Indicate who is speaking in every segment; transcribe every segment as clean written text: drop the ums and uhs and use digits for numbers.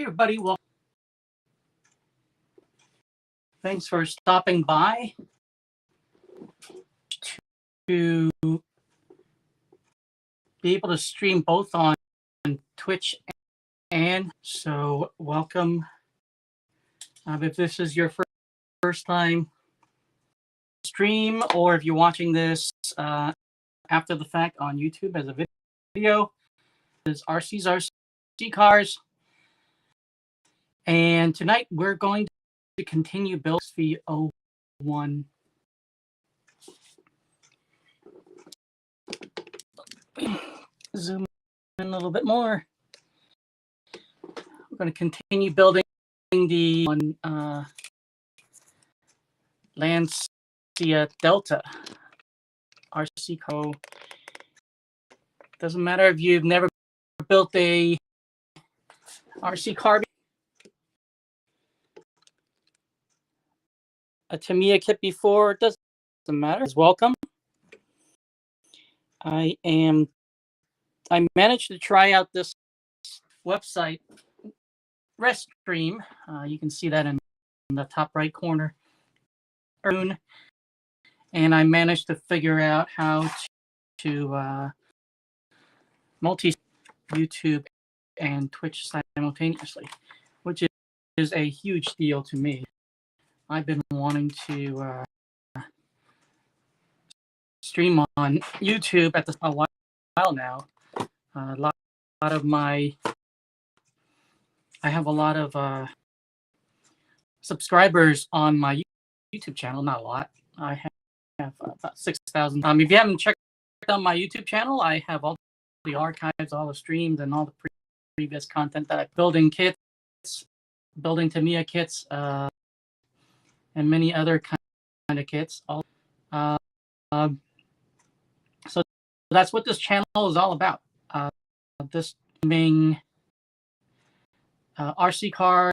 Speaker 1: everybody, well, thanks for stopping by to be able to stream both on Twitch and so welcome. If this is your first time stream, or if you're watching this after the fact on YouTube as a video, this is RC Cars. And tonight we're going to continue building XV-01. Zoom in a little bit more. We're going to continue building the Lancia Delta RC Car. Doesn't matter if you've never built a RC car, a Tamiya kit before, it doesn't matter. It's welcome. I managed to try out this website Restream. You can see that in the top right corner. And I managed to figure out how to multi YouTube and Twitch simultaneously, which is a huge deal to me. I've been wanting to stream on YouTube at a while now. A lot of my, I have a lot of subscribers on my YouTube channel. Not a lot. I have about 6,000. If you haven't checked out my YouTube channel, I have all the archives, all the streams, and all the previous content that I'm building kits, building Tamiya kits, and many other kind of kits. So that's what this channel is all about. This being RC cars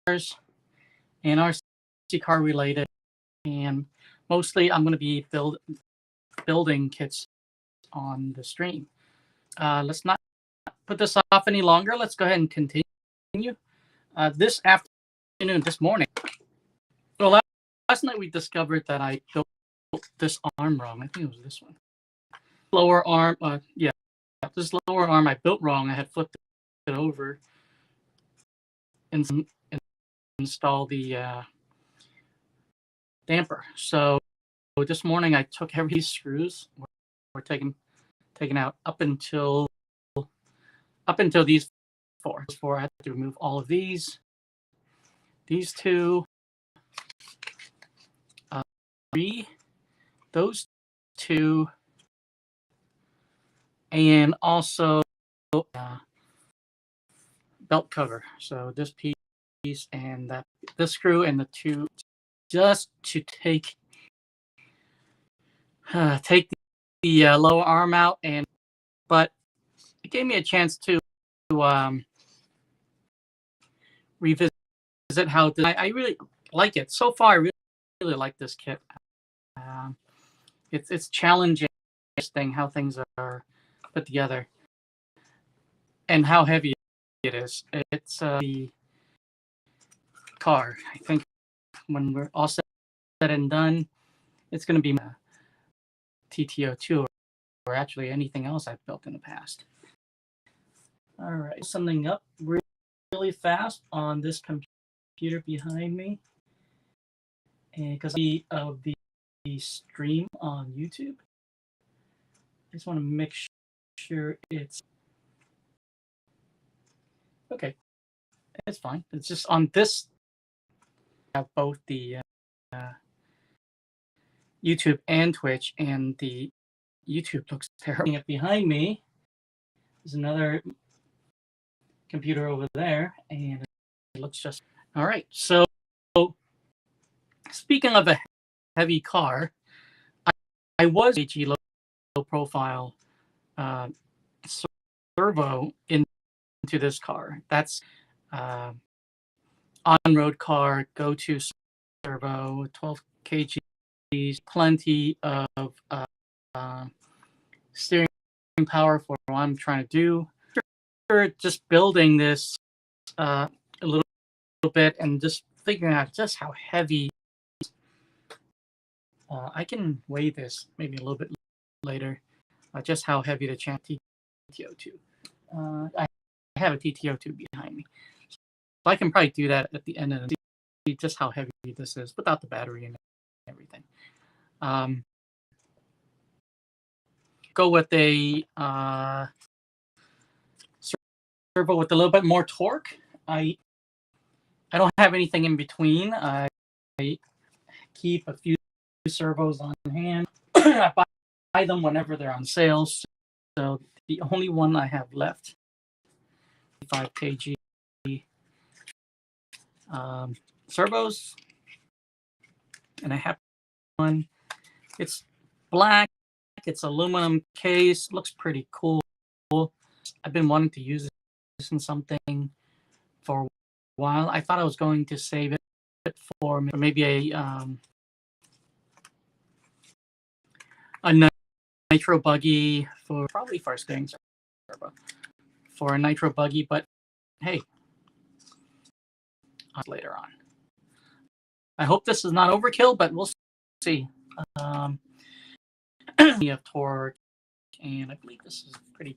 Speaker 1: and RC car related, and mostly I'm going to be building kits on the stream. Let's not put this off any longer. Let's go ahead and continue. This morning, well, last night we discovered that I built this arm wrong. I think it was this one. Lower arm, this lower arm I built wrong. I had flipped it over and install the damper. So this morning I took every screws were taken out up until these four. I had to remove all of these two, those two, and also belt cover. So this piece and this screw and the two, just to take the lower arm out, but it gave me a chance to revisit how I really like it. So far, I really like this kit. It's challenging how things are put together and how heavy it is. It's the car. I think when we're all said and done, it's going to be TTO2 or actually anything else I've built in the past. All right, something up really fast on this computer behind me, and because of the stream on YouTube, I just want to make sure it's okay. It's fine. It's just on this. I have both the YouTube and Twitch, and the YouTube looks terrible. Behind me is another computer over there, and it looks just all right. So speaking of a heavy car, I was a low profile servo into this car. That's on-road car, go-to servo, 12 kgs, plenty of steering power for what I'm trying to do. Just building this bit and just figuring out just how heavy. I can weigh this maybe a little bit later, just how heavy the TTO2. I have a TTO2 behind me. So I can probably do that at the end and see just how heavy this is without the battery and everything. Go with a servo with a little bit more torque. I don't have anything in between. I keep a few servos on hand. I buy them whenever they're on sale. So the only one I have left, 5 kg servos, and I have one. It's black. It's aluminum case. Looks pretty cool. I've been wanting to use this in something for a while. I thought I was going to save it for maybe a nitro buggy for probably first thing for a nitro buggy, but hey, later on. I hope this is not overkill, but we'll see. We have torque, and I believe this is pretty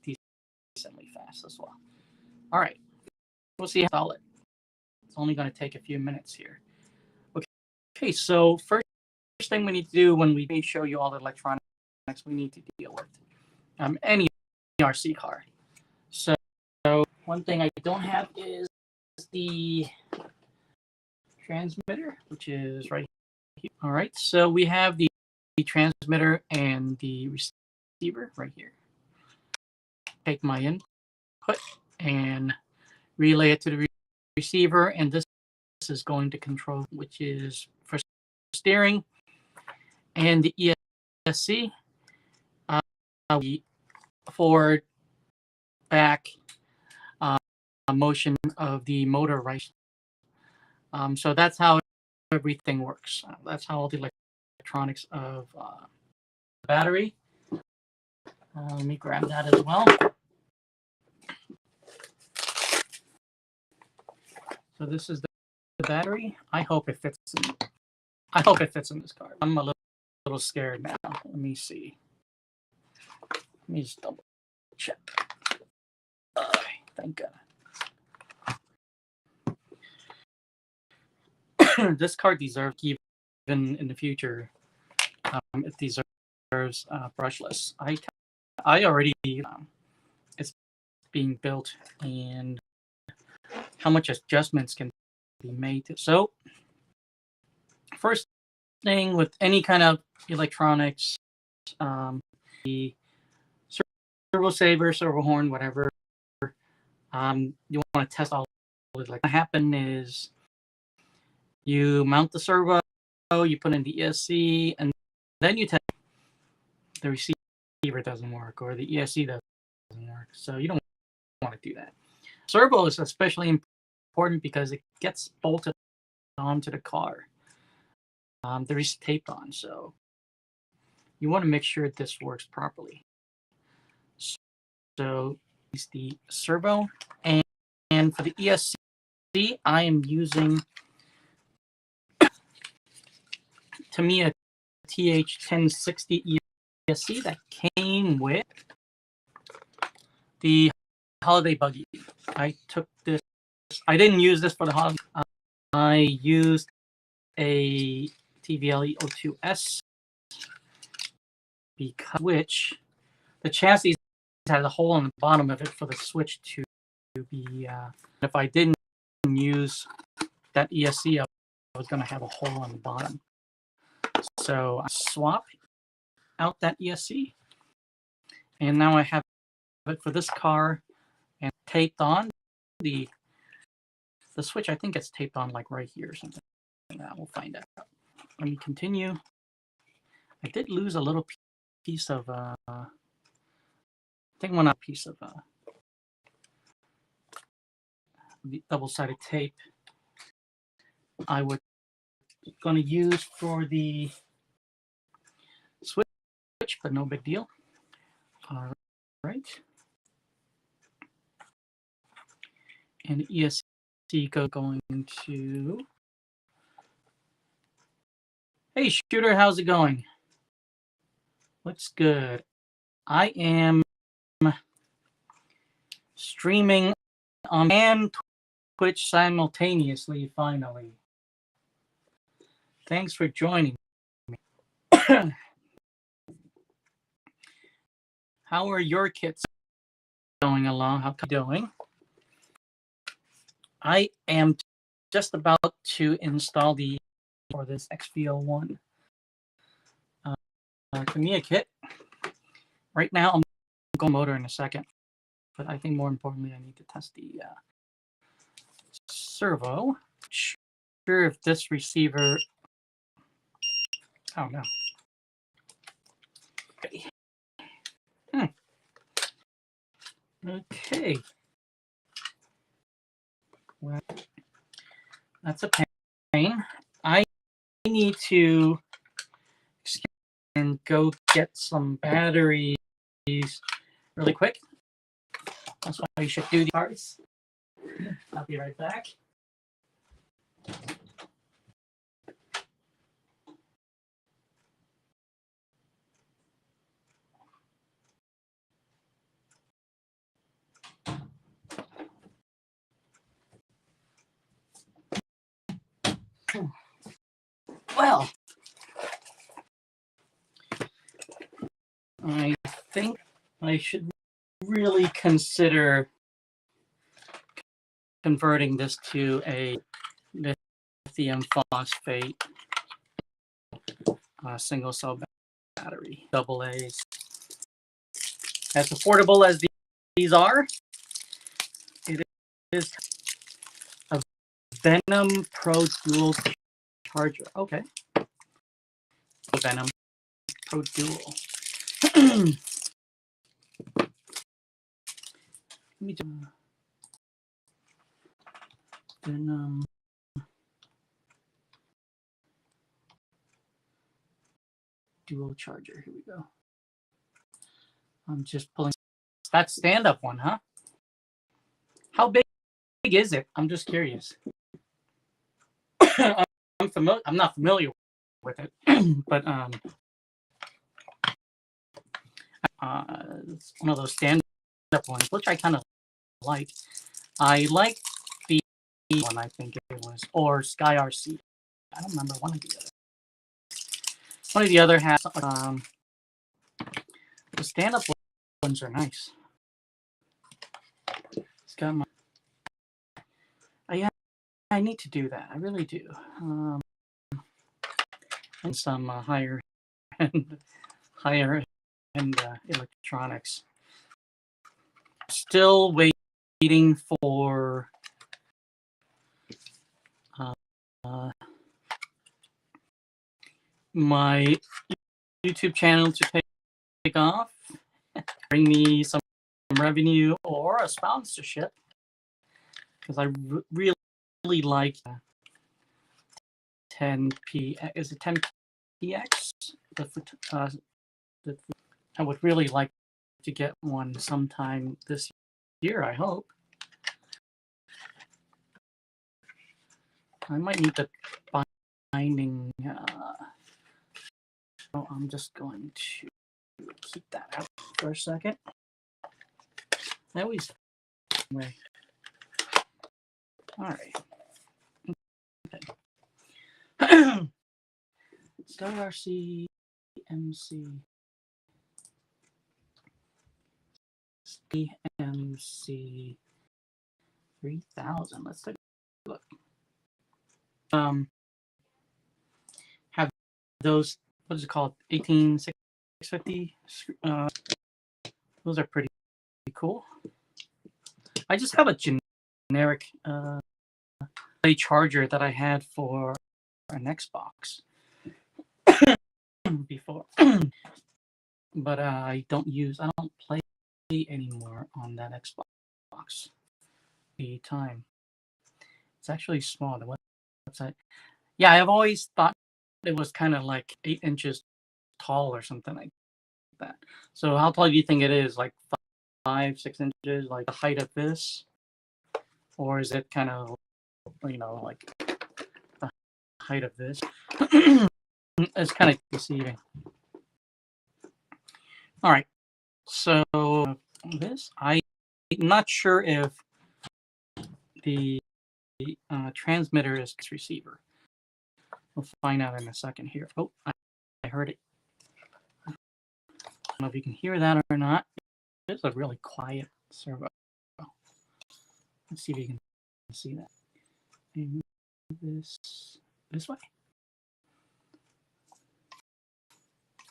Speaker 1: decently fast as well. All right, we'll see how solid. It's only going to take a few minutes here. Okay, so first thing we need to do when we show you all the electronics we need to deal with any RC car. So one thing I don't have is the transmitter, which is right here. All right, so we have the transmitter and the receiver right here. Take my input and relay it to the receiver, and this is going to control, which is for steering, and the ESC forward, back motion of the motor, right? So that's how everything works. That's how all the electronics of the battery. Let me grab that as well. So this is the battery. I hope it fits in this car. I'm a little scared now. Let me see. Let me just double check. Thank God. This car deserves, even in the future, it deserves brushless. I already, it's being built, and how much adjustments can be made. So first thing with any kind of electronics, the servo saver, servo horn, whatever, you want to test all of it. What happen is you mount the servo, you put in the ESC, and then you test the receiver doesn't work or the ESC doesn't work. So you don't want to do that. Servo is especially important because it gets bolted onto the car. There is taped on, so you want to make sure this works properly. So it's the servo, and for the ESC, I am using Tamiya TH1060 ESC that came with the holiday buggy. I took this. I didn't use this for the holiday. I used a TVLE02S because which the chassis has a hole in the bottom of it for the switch to be. If I didn't use that ESC, I was going to have a hole on the bottom. So I swapped out that ESC, and now I have it for this car and taped on the switch. I think it's taped on like right here or something. We'll find out. Let me continue. I did lose a little piece of I think one piece of the double-sided tape I was going to use for the switch, but no big deal. All right. And the ESC going to... Hey, Shooter, how's it going? Looks good. I am streaming on and Twitch simultaneously, finally. Thanks for joining me. How are your kits going along? How are you doing? I am just about to install for this XV-01 Tamiya kit. Right now, I'm going motor in a second, but I think more importantly, I need to test the servo. Not sure if this receiver. Oh no. Okay. Well, that's a pain. I need to and go get some batteries really quick. That's why you should do the parts. I'll be right back. Well, I think I should really consider converting this to a lithium phosphate single cell battery, double A's. As affordable as these are, it is a Venom Pro Dual charger. Okay. Venom Pro Dual. Let me do Venom Dual charger. Here we go. I'm just pulling that stand-up one, huh? How big is it? I'm just curious. I'm not familiar with it, but it's one of those stand-up ones, which I kind of like. I like the one, I think it was, or Sky RC. I don't remember one of the other. One of the other has the stand-up ones are nice. It's got my. I need to do that. I really do. And some higher end electronics. Still waiting for my YouTube channel to take off, bring me some revenue or a sponsorship, because I really like 10p. Is it 10px? I would really like to get one sometime this year, I hope. I might need the binding. So I'm just going to keep that out for a second. I always. Anyway. All right. Okay. Star RC MC. MC 3000. Let's take a look. Have those, what is it called? 18650. Those are pretty cool. I just have a generic charger that I had for an Xbox before, but I don't play anymore on that Xbox. The time. It's actually small. The website. Yeah, I've always thought it was kind of like 8 inches tall or something like that. So how tall do you think it is? Like 5, 6 inches, like the height of this? Or is it kind of you know, like the height of this. It's kind of deceiving. All right, so this, I'm not sure if the transmitter is receiver. We'll find out in a second here. Oh, I heard it. I don't know if you can hear that or not. It's a really quiet servo. Let's see if you can see that. Maybe this way.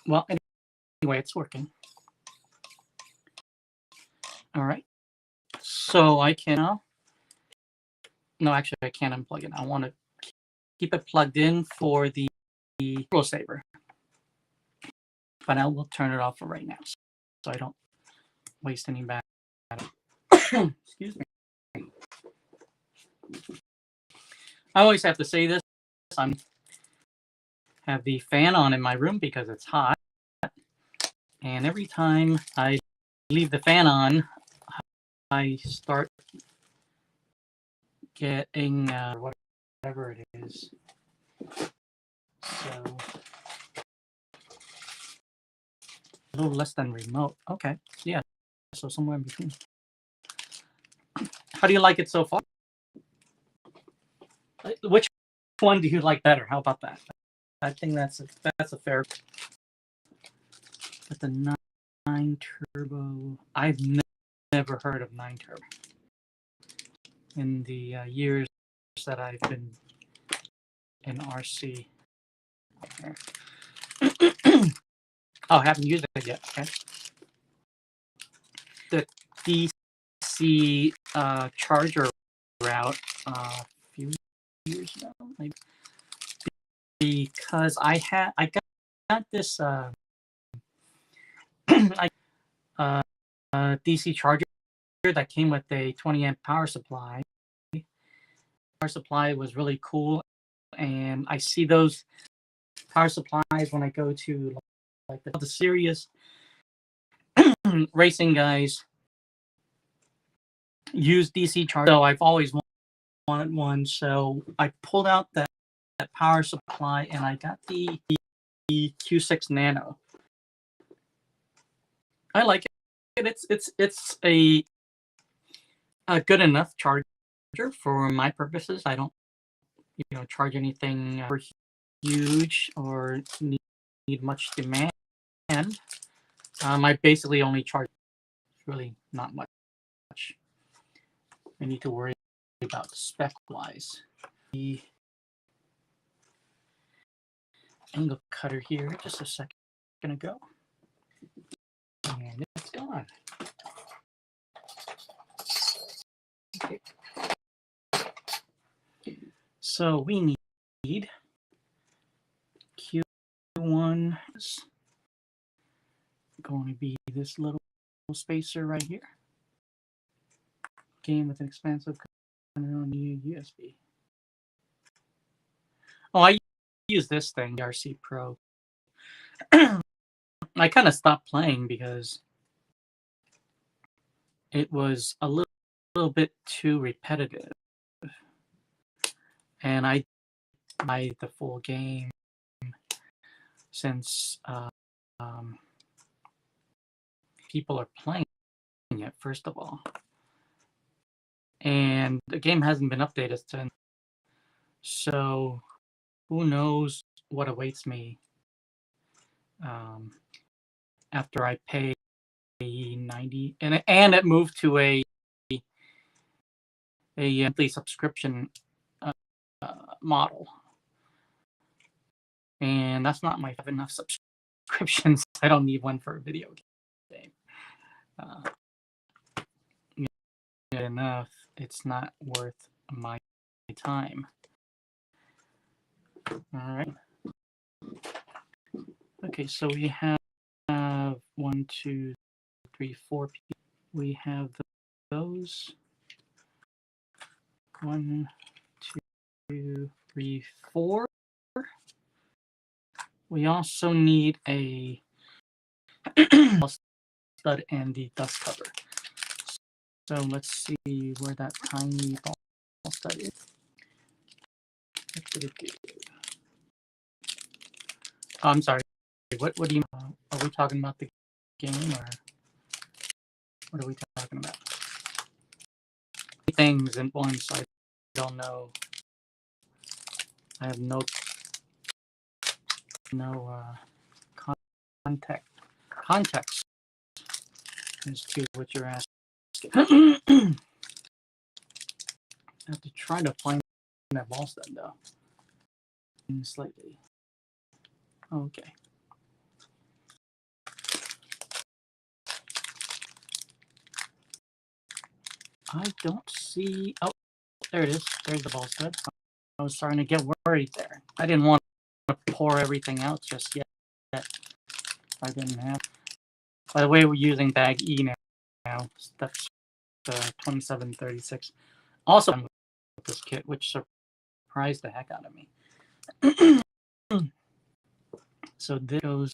Speaker 1: Well, anyway, it's working. All right. So I can now. No, actually, I can't unplug it. I want to keep it plugged in for the turbo saver, but I will turn it off for right now, so I don't waste any battery. Excuse me. I always have to say this. I have the fan on in my room because it's hot, and every time I leave the fan on, I start getting whatever it is. So a little less than remote. Okay, yeah. So somewhere in between. How do you like it so far? Which one do you like better? How about that? I think that's a fair. But the 9 turbo, I've never heard of 9 turbo in the years that I've been in RC. Oh, I haven't used it yet. Okay. The DC charger route a few years ago, maybe, because I got this DC charger that came with a 20 amp power supply. Power supply was really cool, and I see those power supplies when I go to like the serious racing guys use DC charger. So I've always wanted one, so I pulled out that power supply and I got the Q6 Nano. I like it. It's a good enough charger for my purposes. I don't, charge anything huge or need much demand. I basically only charge really not much. I need to worry about spec wise. The angle cutter here just a second ago, and it's gone. Okay. So we need Q1 is going to be this little spacer right here. Came with an expansive on the USB. Oh, I use this thing, the RC Pro. I kind of stopped playing because it was a little bit too repetitive, and I played the full game since people are playing it, first of all, and the game hasn't been updated since. So who knows what awaits me after I pay 90, and it moved to a monthly subscription model, and that's not my enough subscriptions. I don't need one for a video game. Enough. It's not worth my time. All right. Okay, so we have 1, 2, 3, 4 people. We have those. 1, 2, 3, 4. We also need a stud and the dust cover. So let's see where that tiny ball stud is. What did it do? Oh, I'm sorry. What do you? Are we talking about the game, or what are we talking about? Things in once I don't know. I have no context as to what you're asking. I have to try to find that ball stud though. Slightly. Okay. I don't see. Oh, there it is. There's the ball stud. I was starting to get worried there. I didn't want to pour everything out just yet. I didn't have. By the way, we're using bag E now. That's the 2736. Also with this kit, which surprised the heck out of me. So this goes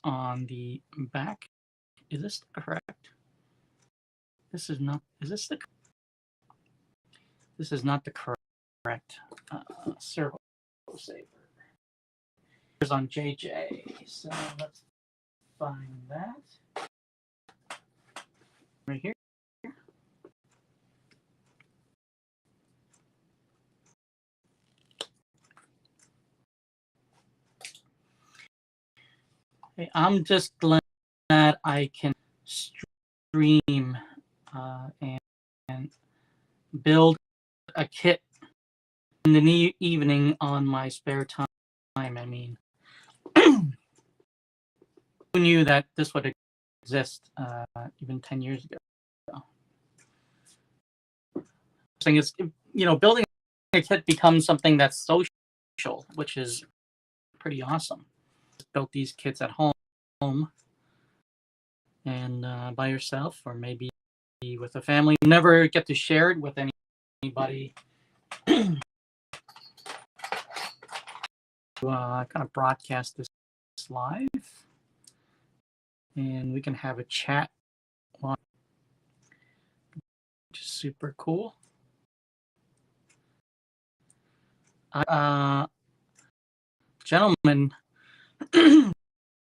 Speaker 1: on the back. Is this correct? This is not. Is this the? This is not the correct servo saver. It's on JJ. So let's find that right here. Hey, I'm just glad I can stream and build a kit in the evening on my spare time. I mean, who knew that this would exist even 10 years ago? Thing is, building a kit becomes something that's social, which is pretty awesome. Built these kits at home and by yourself, or maybe with a family. You never get to share it with anybody. Kind of broadcast this live, and we can have a chat, which is super cool. Gentlemen,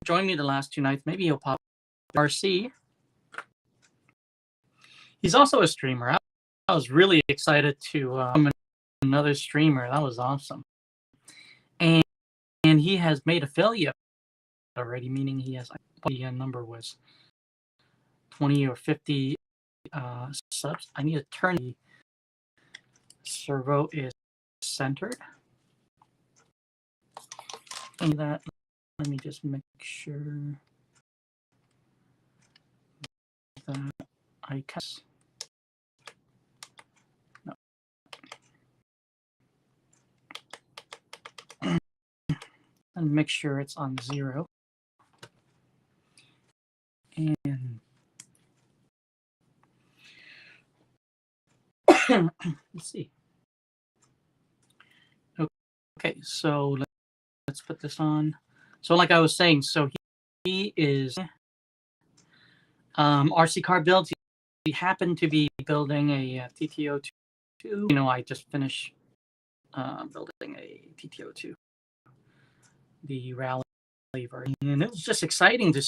Speaker 1: join me the last 2 nights. Maybe he'll pop RC. He's also a streamer. I was really excited to another streamer. That was awesome. And he has made affiliate already, meaning he has, the number was 20 or 50 subs. I need to turn the servo is centered. And that, let me just make sure that I can. No. And make sure it's on 0. And let's see. Okay, so let's put this on. So like I was saying, so he is RC car builds. He happened to be building a TTO2. I just finished building a TTO2, the rally version, and it was just exciting to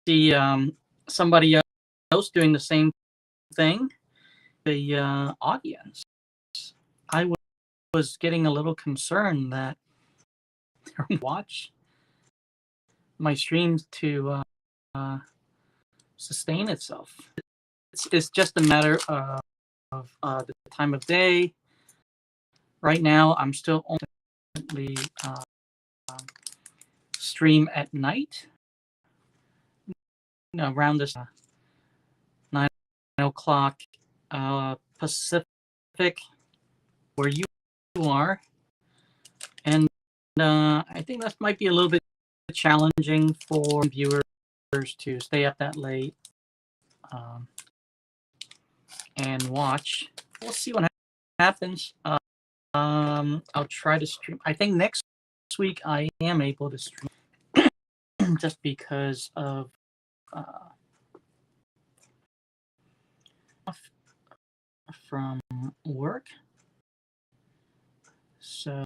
Speaker 1: see somebody else doing the same thing. The audience, I was getting a little concerned that they watch my streams to sustain itself. It's just a matter of the time of day. Right now, I'm still only stream at night, around this 9 o'clock Pacific, where you are, and I think that might be a little bit challenging for viewers to stay up that late and watch. We'll see what happens. I'll try to stream. I think next week I am able to stream just because of from work. So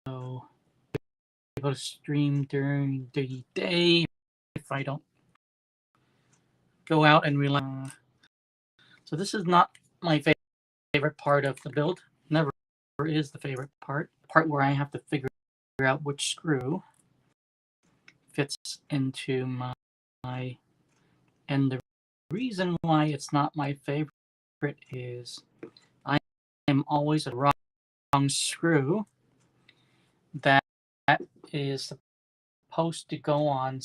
Speaker 1: able to stream during the day if I don't go out and rely. So this is not my favorite part of the build. Never is the favorite part. The part where I have to figure out which screw fits into my, and the reason why it's not my favorite is I am always a wrong screw that is supposed to go on,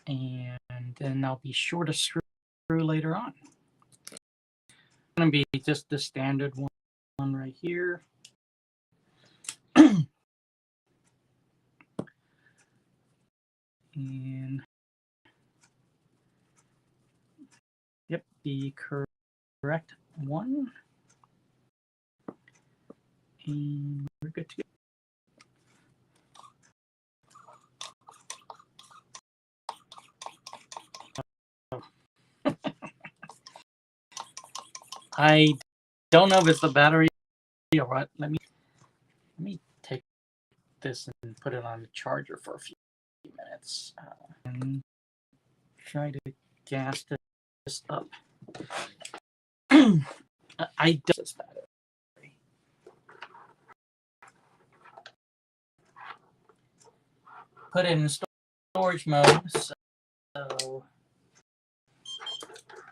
Speaker 1: and then I'll be short a screw later on. It's going to be just the standard one right here. And yep, the correct one. And we're good to go. I don't know if it's the battery or what. Let me take this and put it on the charger for a few minutes and try to gas this up. I don't this battery. Put it in storage mode, so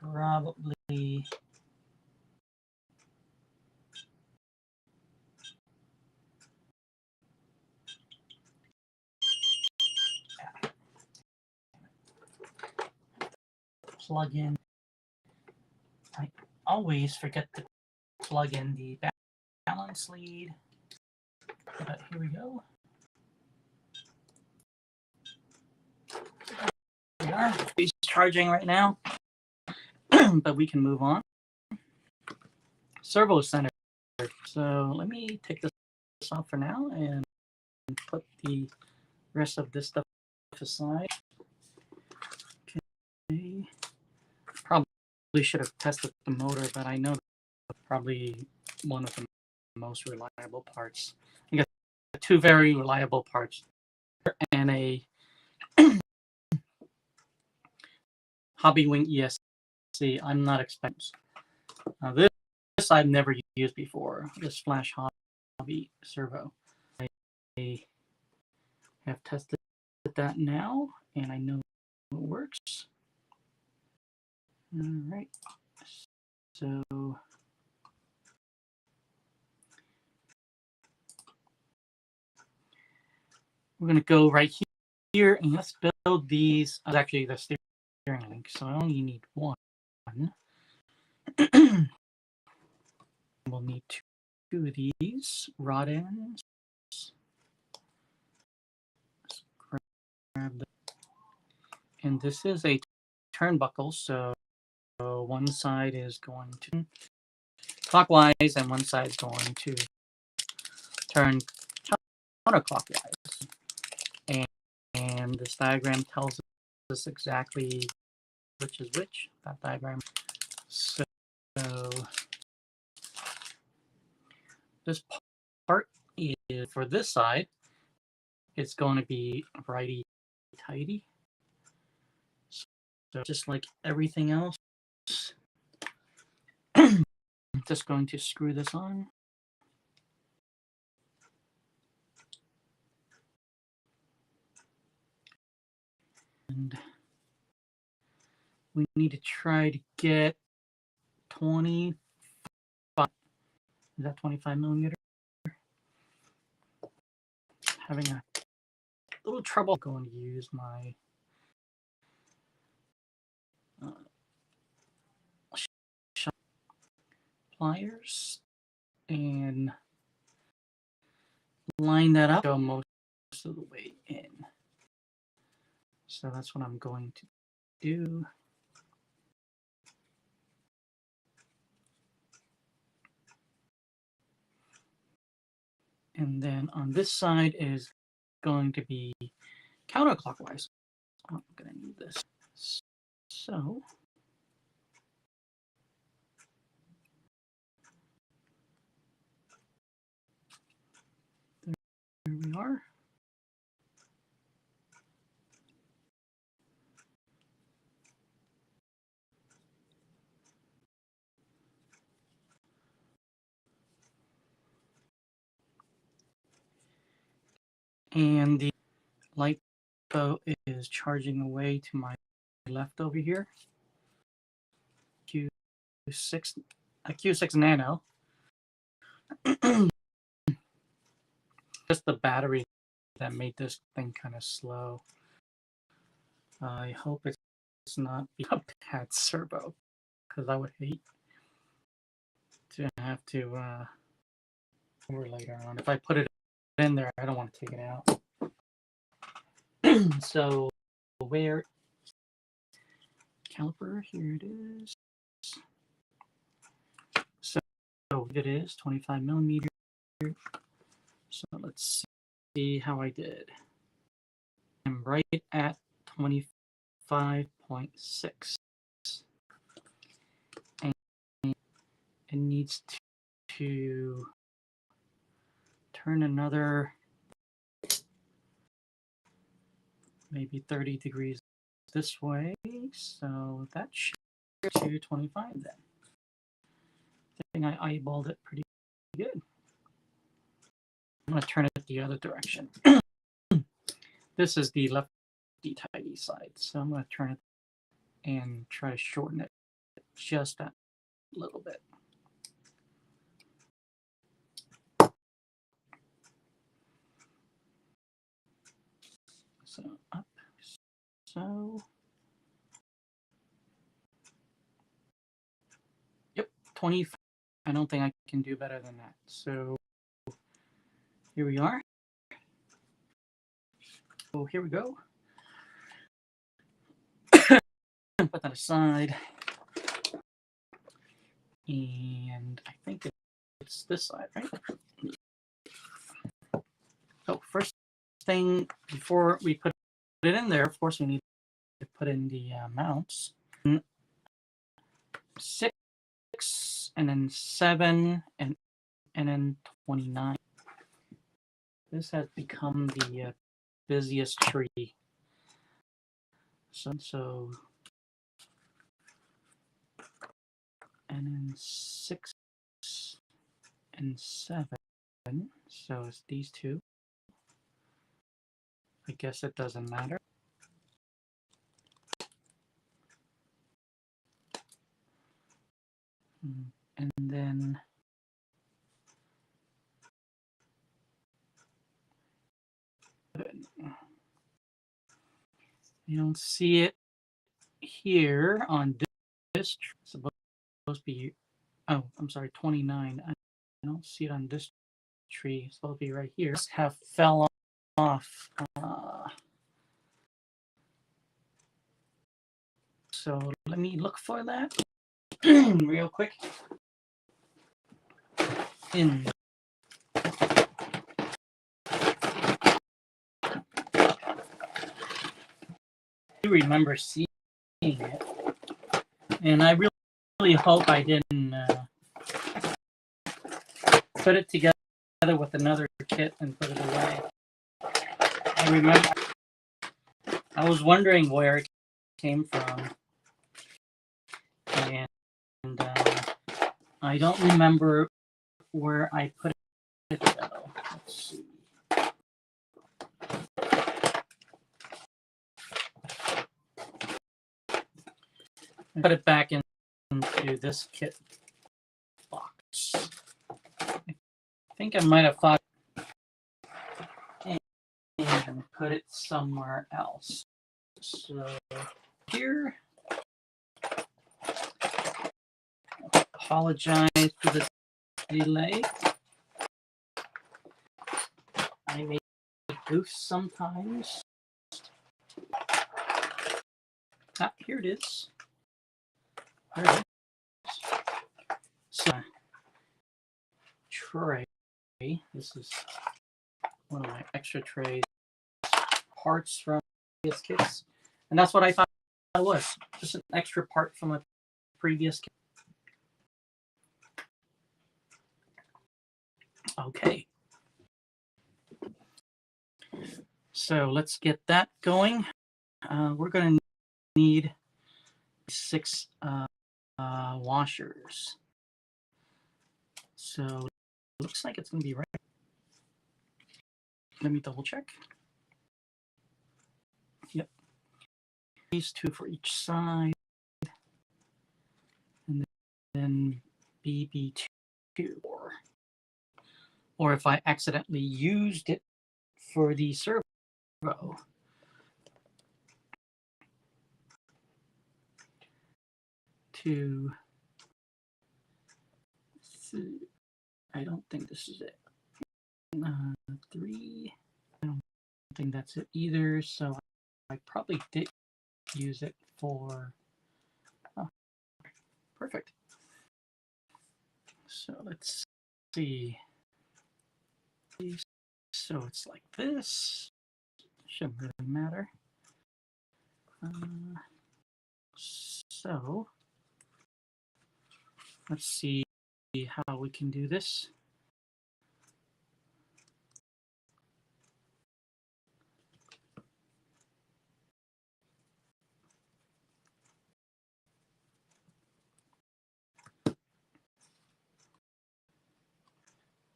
Speaker 1: probably plug in. I always forget to plug in the balance lead, but here we go. We are. He's charging right now, but we can move on. Servo center. So let me take this off for now and put the rest of this stuff aside. Okay. Probably should have tested the motor, but I know that's probably one of the most reliable parts. I got two very reliable parts and a Hobby Wing ESC. I'm not expecting. Now this I've never used before. This Flash Hobby servo. I have tested that now, and I know it works. All right. So we're going to go right here and let's build these. Actually, the steering link, so I only need one. We'll need two of these rod ends. Let's grab the, and this is a turnbuckle, so one side is going to clockwise and one side is going to turn counterclockwise. And this diagram tells us exactly which is which, that diagram. So this part is, for this side, it's going to be righty-tighty. So just like everything else, I'm just going to screw this on. And we need to try to get 25. Is that 25 millimeter? Having a little trouble. I'm going to use my pliers and line that up, go most of the way in. So that's what I'm going to do. And then on this side is going to be counterclockwise. Oh, I'm going to need this. So there Here we are. And the light bulb is charging away to my left over here. Q6 Nano. Just the battery that made this thing kind of slow. I hope it's not a bad servo, because I would hate to have to over later on. If I put it in there, I don't want to take it out. So where caliper, here it is. So it is 25 millimeter. So let's see how I did. I'm right at 25.6. And it needs to turn another maybe 30 degrees this way. So that should be to 25 then. I think I eyeballed it pretty good. I'm going to turn it the other direction. This is the lefty tighty side, so I'm going to turn it and try to shorten it just a little bit. So up, so yep, 25. I don't think I can do better than that. So here we are. So here we go. Put that aside. And I think it's this side, right? So first thing, before we put it in there, of course, we need to put in the mounts. 6, and then 7, and then 29. This has become the busiest tree. So and then 6 and 7. So it's these two. I guess it doesn't matter. And then you don't see it here on this tree. It's supposed to be, oh, I'm sorry, 29. I don't see it on this tree. It's supposed to be right here. Just have fell off. So let me look for that real quick. I remember seeing it, and I really hope I didn't put it together with another kit and put it away. I remember I was wondering where it came from, and I don't remember where I put it though. Let's see. Put it back into this kit box. I think I might have thought and put it somewhere else. So here, apologize for the delay. I make goofs sometimes. Ah, here it is. There it is. So, tray. This is one of my extra trays. Parts from previous kits. And that's what I thought it was. Just an extra part from a previous kit. Okay. So let's get that going. We're going to need 6 washers. So it looks like it's going to be right. Let me double check. Yep. These 2 for each side. And then BB2. Or if I accidentally used it for the servo. To I don't think this is it. 3. I don't think that's it either. So I probably did use it for. Oh, perfect. So let's see. So it's like this. Shouldn't really matter. So let's see how we can do this.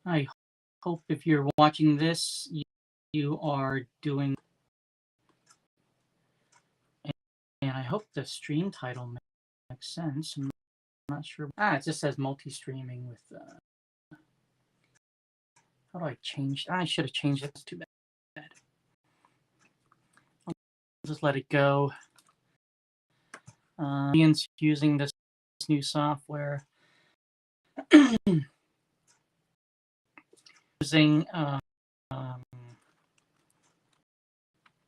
Speaker 1: I hope if you're watching this, you are doing, and I hope the stream title makes sense. I'm not sure. It just says multi-streaming with, how do I change? I should have changed it. It's too bad. I'll just let it go. Using this new software. Using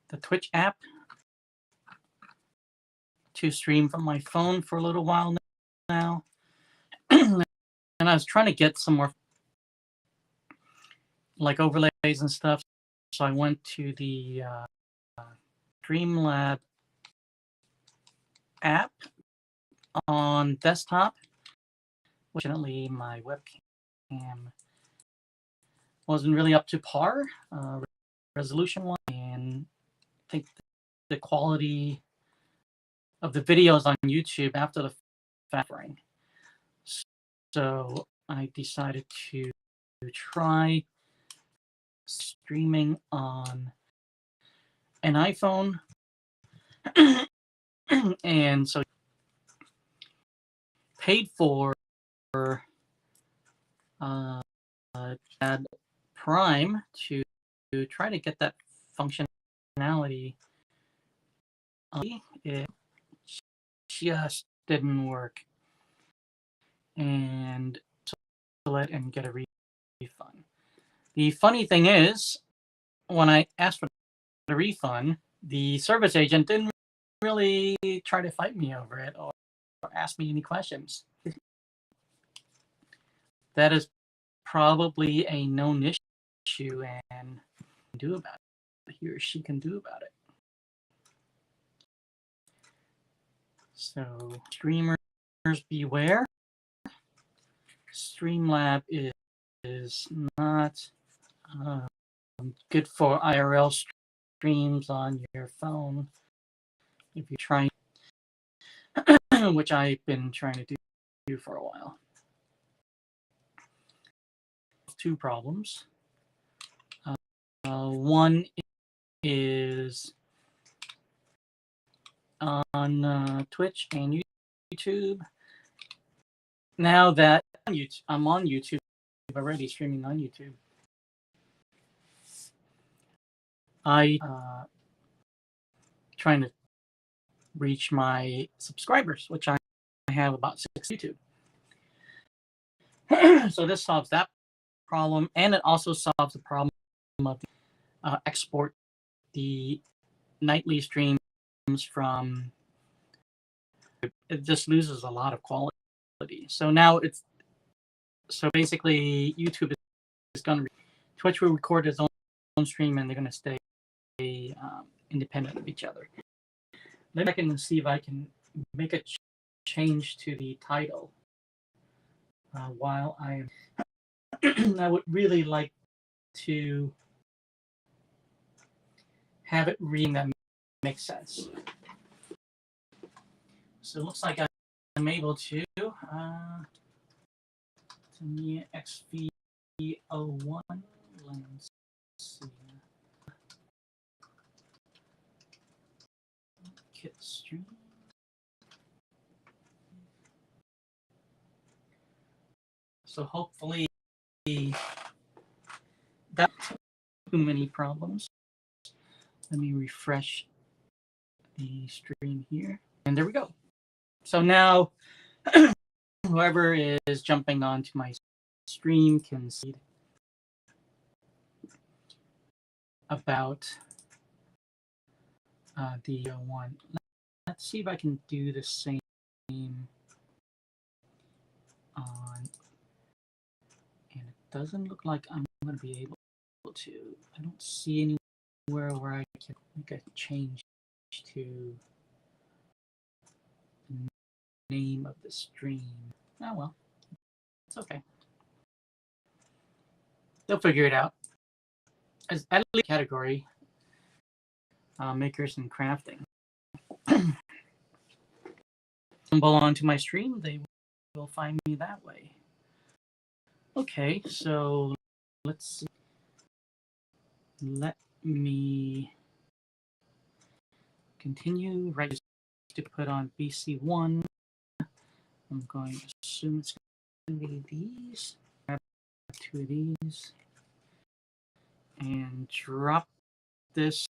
Speaker 1: the Twitch app to stream from my phone for a little while now. And I was trying to get some more like overlays and stuff. So I went to the Streamlab app on desktop. Fortunately, my webcam wasn't really up to par resolution-wise, and I think the quality of the videos on YouTube after the factoring. So I decided to try streaming on an iPhone. And so paid for add Prime to try to get that functionality. It just didn't work, and so let and get a refund. The funny thing is, when I asked for the refund, the service agent didn't really try to fight me over it or ask me any questions. That is probably a known issue and do about it. He or she can do about it. So streamers beware. Streamlab is not good for IRL streams on your phone if you're trying, which I've been trying to do for a while. 2 problems. One is on Twitch and YouTube. Now that I'm on YouTube already, streaming on YouTube, I trying to reach my subscribers, which I have about 6 YouTube. So this solves that problem, and it also solves the problem of export the nightly streams from. It just loses a lot of quality. So now it's basically YouTube is going to Twitch will record its own stream, and they're going to stay independent of each other. Then I can see if I can make a change to the title while I am. I would really like to have it reading that makes sense. So it looks like I'm able to Tamiya XV-01. Let's see. Kit stream. So hopefully that too many problems. Let me refresh the stream here. And there we go. So now whoever is jumping onto my stream can see about the one. Let's see if I can do the same on, and it doesn't look like I'm going to be able to. I don't see anywhere where I can make a change to the name of the stream. Oh well, it's okay. They'll figure it out. As at least category, makers and crafting. Stumble onto my stream, they will find me that way. Okay, so let's see. Let me continue. Right to put on BC1. I'm going to assume it's going to be these. Grab 2 of these and drop this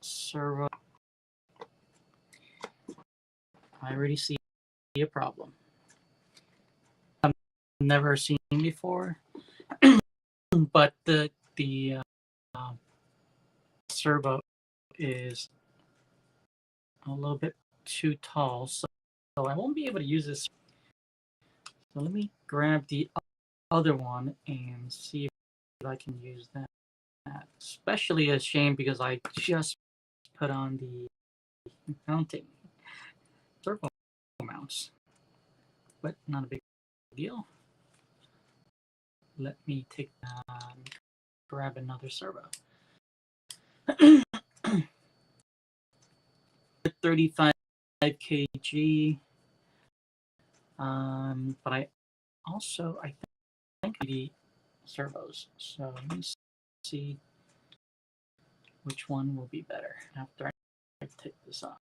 Speaker 1: servo. I already see a problem. I've never seen before, but the servo is a little bit too tall, so I won't be able to use this. So let me grab the other one and see if I can use that. Especially a shame because I just put on the mounting servo mounts, but not a big deal. Let me take grab another servo. 35 kg. But I think the servos. So let me see which one will be better after I take this off.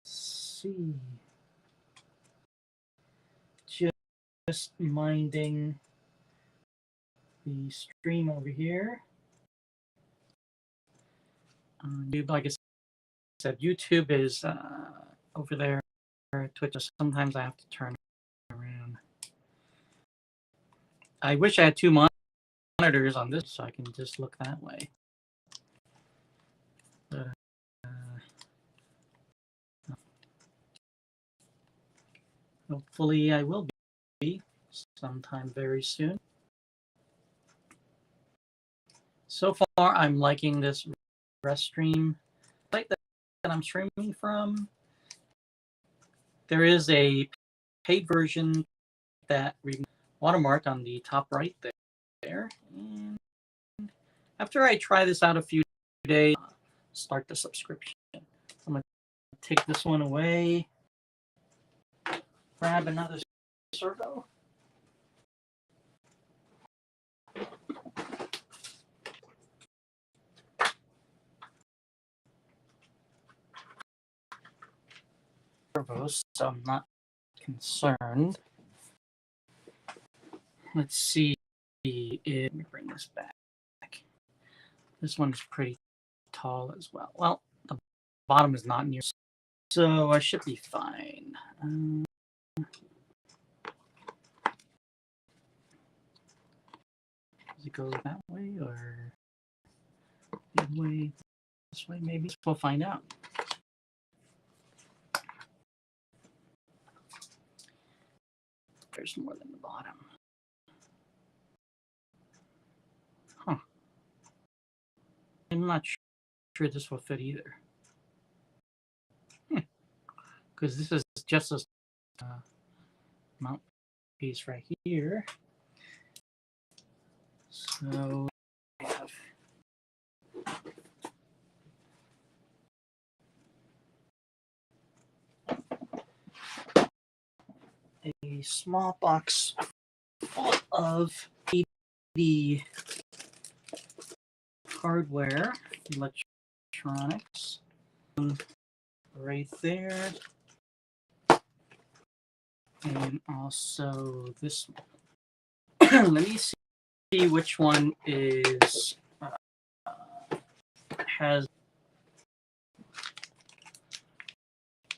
Speaker 1: See. Just minding the stream over here. YouTube, like I said, YouTube is over there. Twitch, sometimes I have to turn around. I wish I had 2 monitors on this so I can just look that way. But, hopefully I will be sometime very soon. So far, I'm liking this rest stream site that I'm streaming from. There is a paid version that watermark on the top right there. And after I try this out a few days, start the subscription. I'm going to take this one away, grab another servo. So I'm not concerned. Let's see if let me bring this back. This one's pretty tall as well. Well, the bottom is not near, so I should be fine. Does it go that way or the way? This way, maybe. We'll find out. There's more than the bottom. Huh. I'm not sure this will fit either. because this is just a mount piece right here. So I have a small box full of the hardware, electronics, right there, and also this one. Let me see which one is has.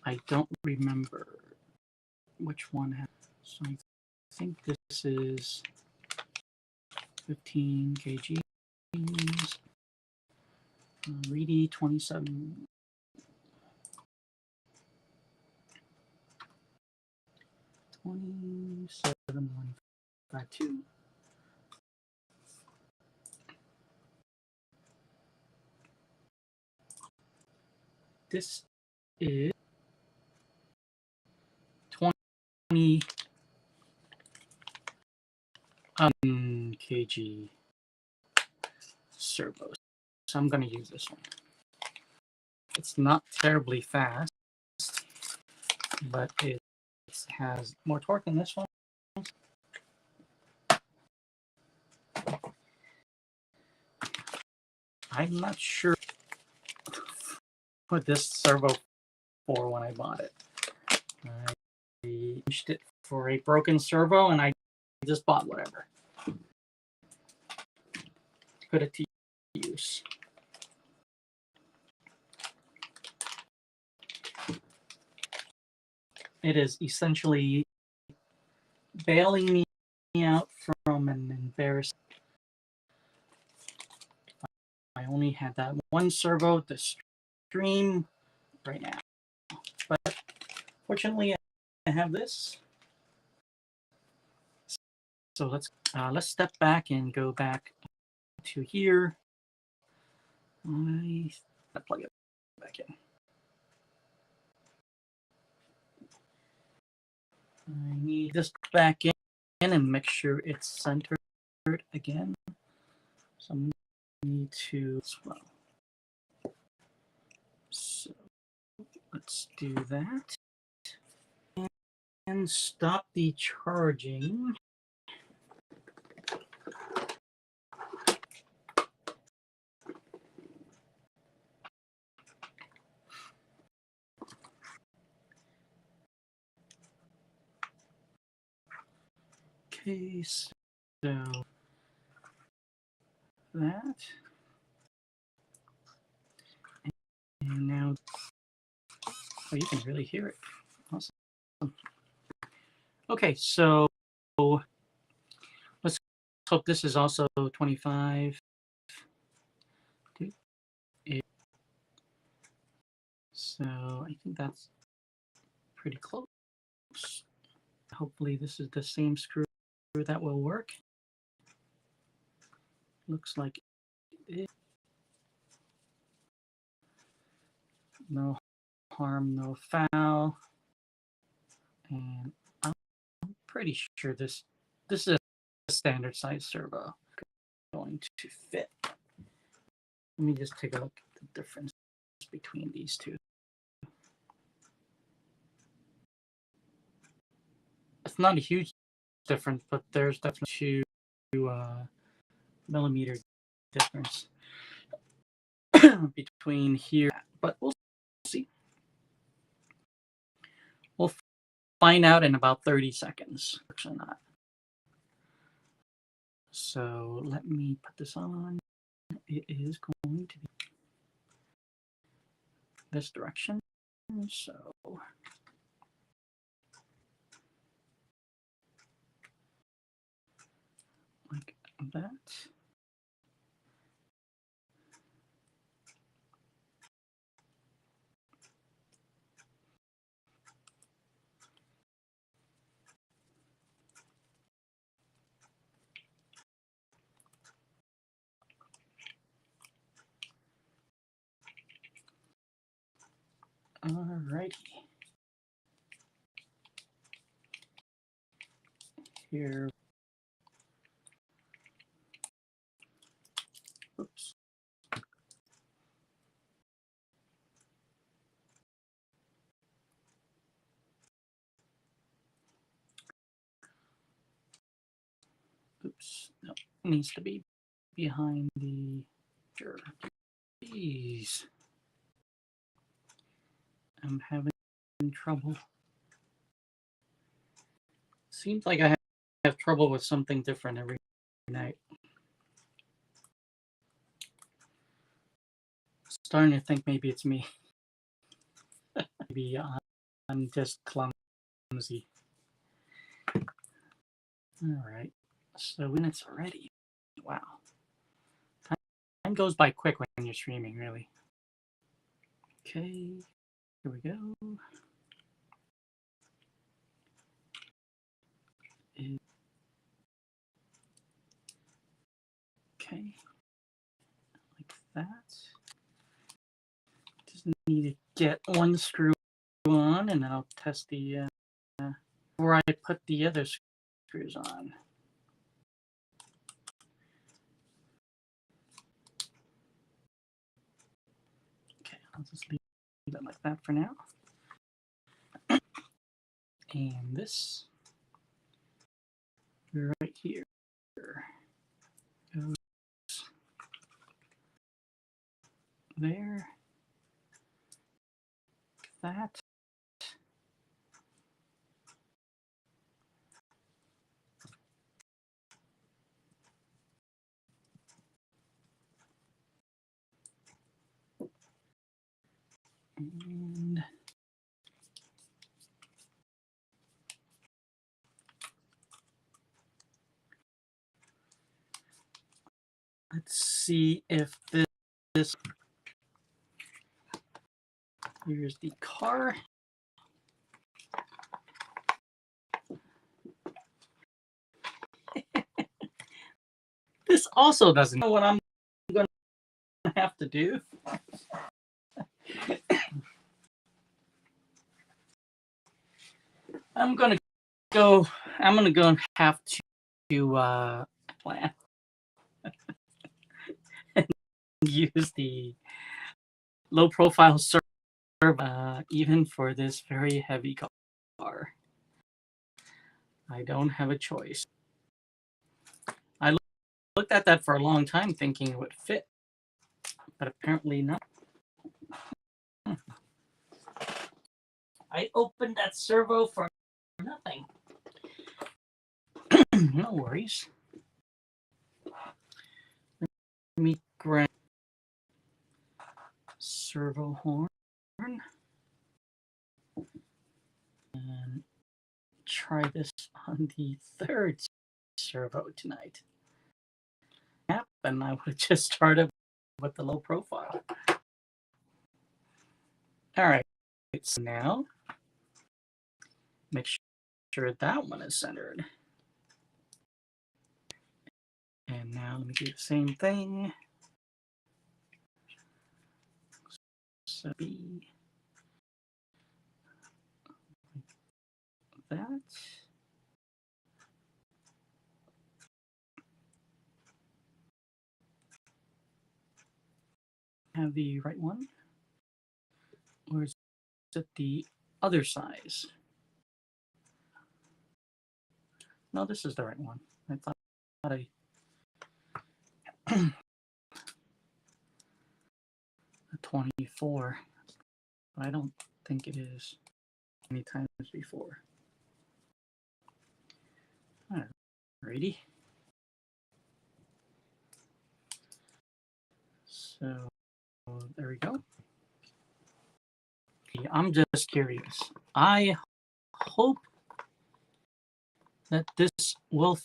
Speaker 1: I don't remember which one has. So I think this is 15 kgs. Reedy 27. 27152. This is 20 kg servo. So I'm going to use this one. It's not terribly fast, but it has more torque than this one. I'm not sure what this servo for when I bought it. I changed it for a broken servo, and I just bought whatever. Put it to use. It is essentially bailing me out from an embarrassing. I only had that one servo to stream right now, but fortunately I have this. So let's step back and go back to here. I plug it back in. I need this back in and make sure it's centered again. So I need to as well. So let's do that and stop the charging. Okay, so that. And now, oh, you can really hear it. Awesome. Okay, so let's hope this is also 25. So I think that's pretty close. Hopefully this is the same screw that will work. Looks like it is. No harm, no foul. And I'm pretty sure this is a standard size servo going to fit. Let me just take a look at the difference between these two. It's not a huge difference, but there's definitely 2 millimeter difference between here. But we'll see. We'll find out in about 30 seconds. Actually not. So let me put this on. It is going to be this direction. So like that. Alrighty. here. Oops. Oops. No, it needs to be behind the. Sure. Jeez. I'm having trouble. Seems like I have trouble with something different every night. Starting to think maybe it's me. Maybe I'm just clumsy. All right. So minutes already. Wow. Time goes by quick when you're streaming, really. Okay. Here we go. Okay. Like that. Just need to get one screw on, and then I'll test the before I put the other screws on. Okay, I'll just leave it like that for now. And this right here goes there. That. And let's see if this here's the car. This also doesn't know what I'm going to have to do. I'm going to go and have to plan and use the low profile servo even for this very heavy car. I don't have a choice. I looked at that for a long time thinking it would fit, but apparently not. I opened that servo for nothing. No worries. Let me grab servo horn and try this on the third servo tonight. And I would just started with the low profile. All right, so now make sure that one is centered. And now let me do the same thing. So be that. Have the right one? Or is it the other size? No, this is the right one. I thought I 24. I don't think it is any times before. Alrighty. So there we go. I'm just curious. I hope that this will,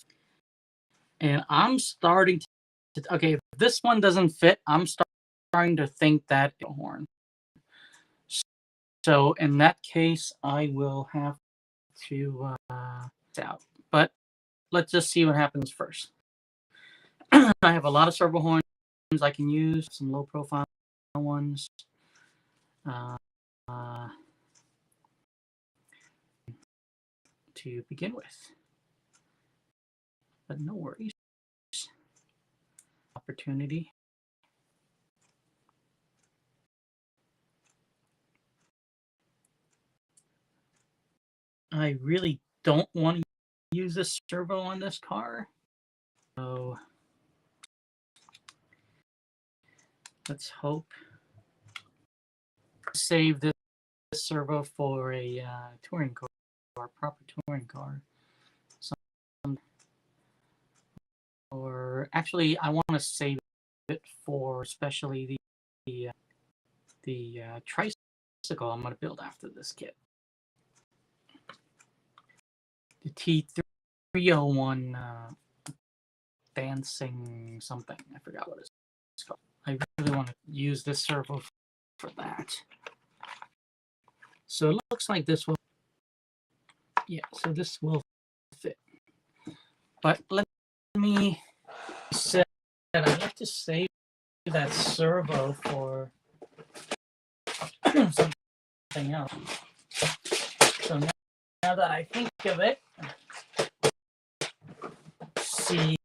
Speaker 1: and I'm starting to, okay, if this one doesn't fit, I'm starting to think that it's a horn. So in that case, I will have to out. But let's just see what happens first. I have a lot of servo horns I can use, some low profile ones. To begin with. but no worries. Opportunity. I really don't want to use this servo on this car. So let's hope. Save this servo for a touring car, or proper touring car. Or actually, I want to save it for especially the tricycle I'm going to build after this kit. The T301 dancing something. I forgot what it's called. I really want to use this servo for that. So it looks like this will, yeah, so this will fit. But let me say that I'd like to save that servo for something else. So now that I think of it, see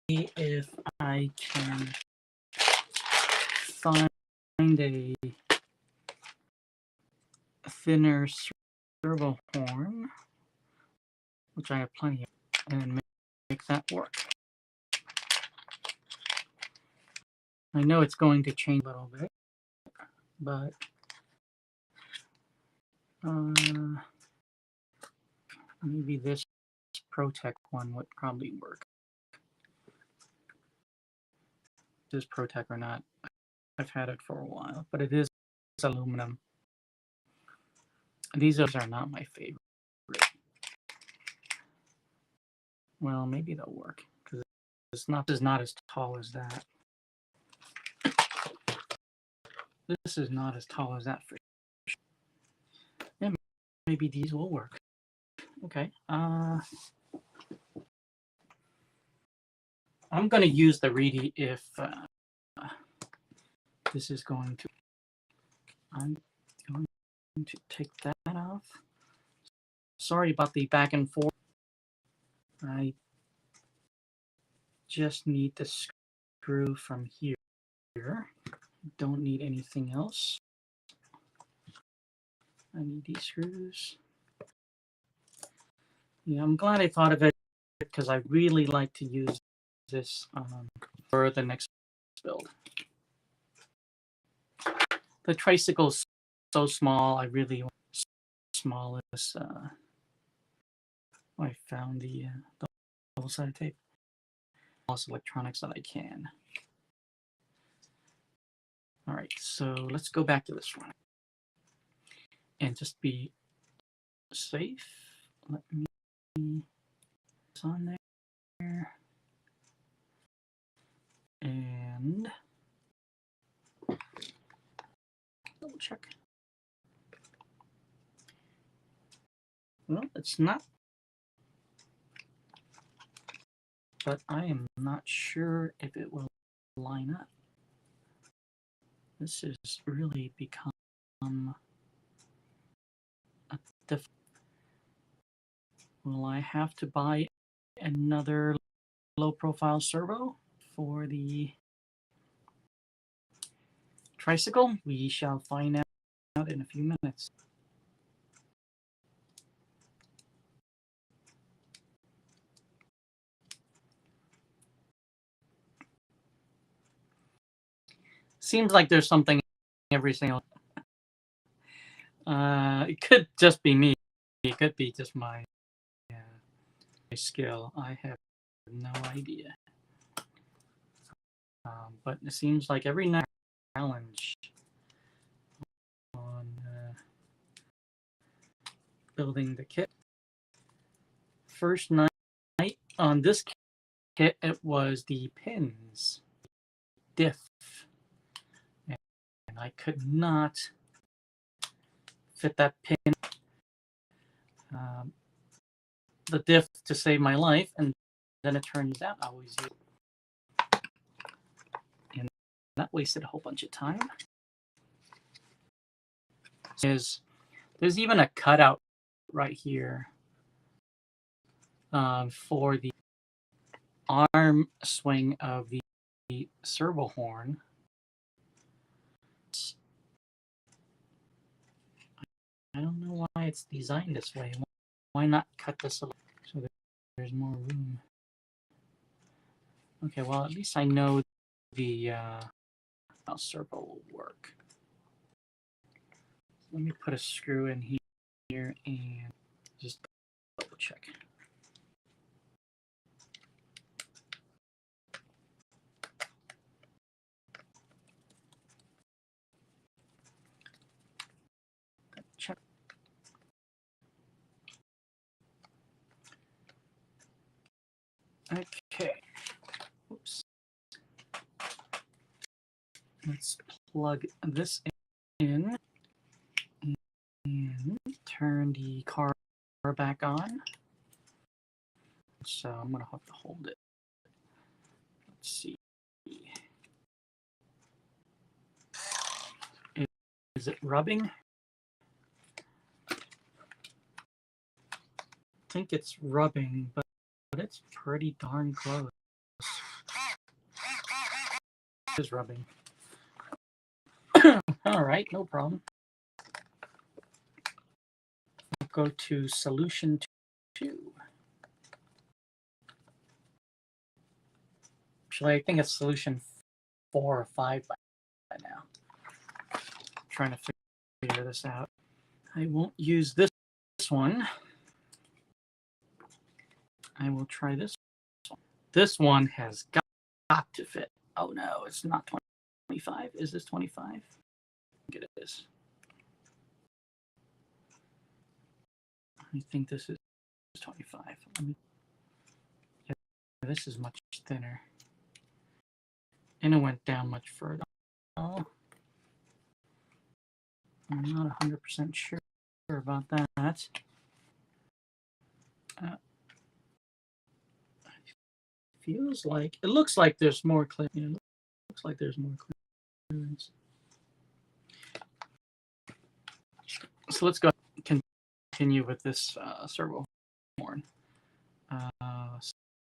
Speaker 1: if I can find a thinner servo horn, which I have plenty of, and make that work. I know it's going to change a little bit, but maybe this ProTech one would probably work. Is ProTech or not? I've had it for a while, but it is aluminum. These are not my favorite. Well, maybe they'll work because it's not as tall as that. This is not as tall as that for sure. Yeah, maybe these will work. Okay. I'm going to use the Reedy if this is going to. I'm going to take that off. Sorry about the back and forth. I just need the screw from here. Don't need anything else. I need these screws. Yeah, I'm glad I thought of it because I really like to use this for the next build. The tricycle's so small, I really want the smallest. I found the double-sided tape. Smallest electronics that I can. All right, so let's go back to this one and just be safe. Let me put this on there and double check. Well, it's not, but I am not sure if it will line up. This has really become a difficult. Will I have to buy another low-profile servo for the tricycle? We shall find out in a few minutes. Seems like there's something every single. It could just be me. It could be just my skill. I have no idea. But it seems like every night challenge on building the kit. First night on this kit, it was the pins, diff, and I could not fit that pin, the diff, to save my life, and then it turns out I was using, and that wasted a whole bunch of time. There's even a cutout right here for the arm swing of the servo horn. I don't know why it's designed this way. Why not cut this a little so that there's more room? Okay, well, at least I know the how servo will work. Let me put a screw in here and just double check. Check. Okay. Oops. Let's plug this in and turn the car back on. So I'm gonna have to hold it. Let's see. Is it rubbing? I think it's rubbing, but it's pretty darn close. It is rubbing. All right, no problem. We'll go to solution 2. Actually, I think it's solution 4 or 5 by now. I'm trying to figure this out. I won't use this one. I will try this one. This one has got to fit. Oh no, it's not 25. Is this 25? I think it is. I think this is 25. Let me. Yeah, this is much thinner. And it went down much further. Oh, I'm not 100% sure about that. Feels like it looks like there's more clearance. You know, looks like there's more clearance. So let's go continue with this servo horn.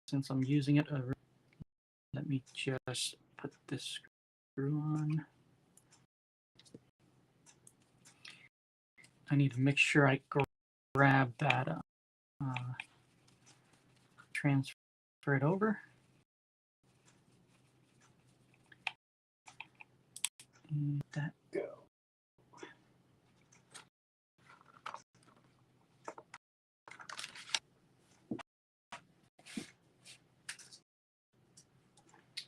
Speaker 1: Since I'm using it, let me just put this screw on. I need to make sure I grab that, transfer it over. And that go.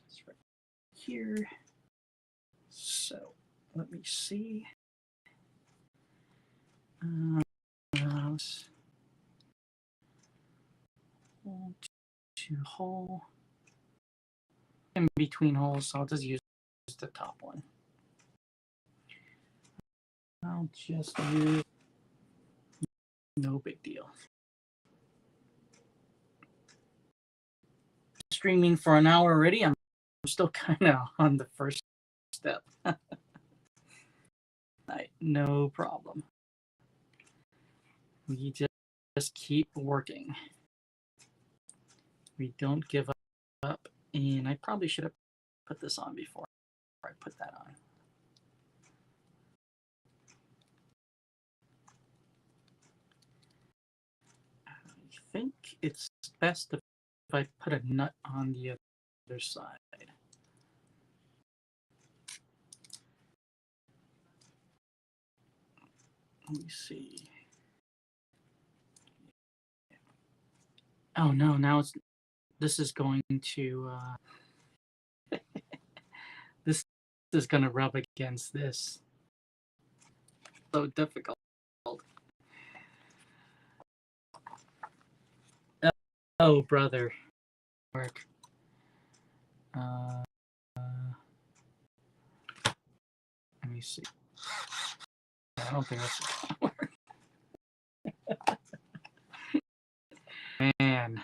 Speaker 1: It's right here. So let me see. Hole to hole. In between holes, so I'll just use the top one. I'll just use, no big deal. Streaming for an hour already. I'm still kind of on the first step. Right, no problem. We just keep working. We don't give up. And I probably should have put this on before I put that on. I think it's best if I put a nut on the other side. Let me see. Oh no, now this is going to this is going to rub against this. So difficult. Oh brother, work. Let me see. I don't think this is going to work. Man,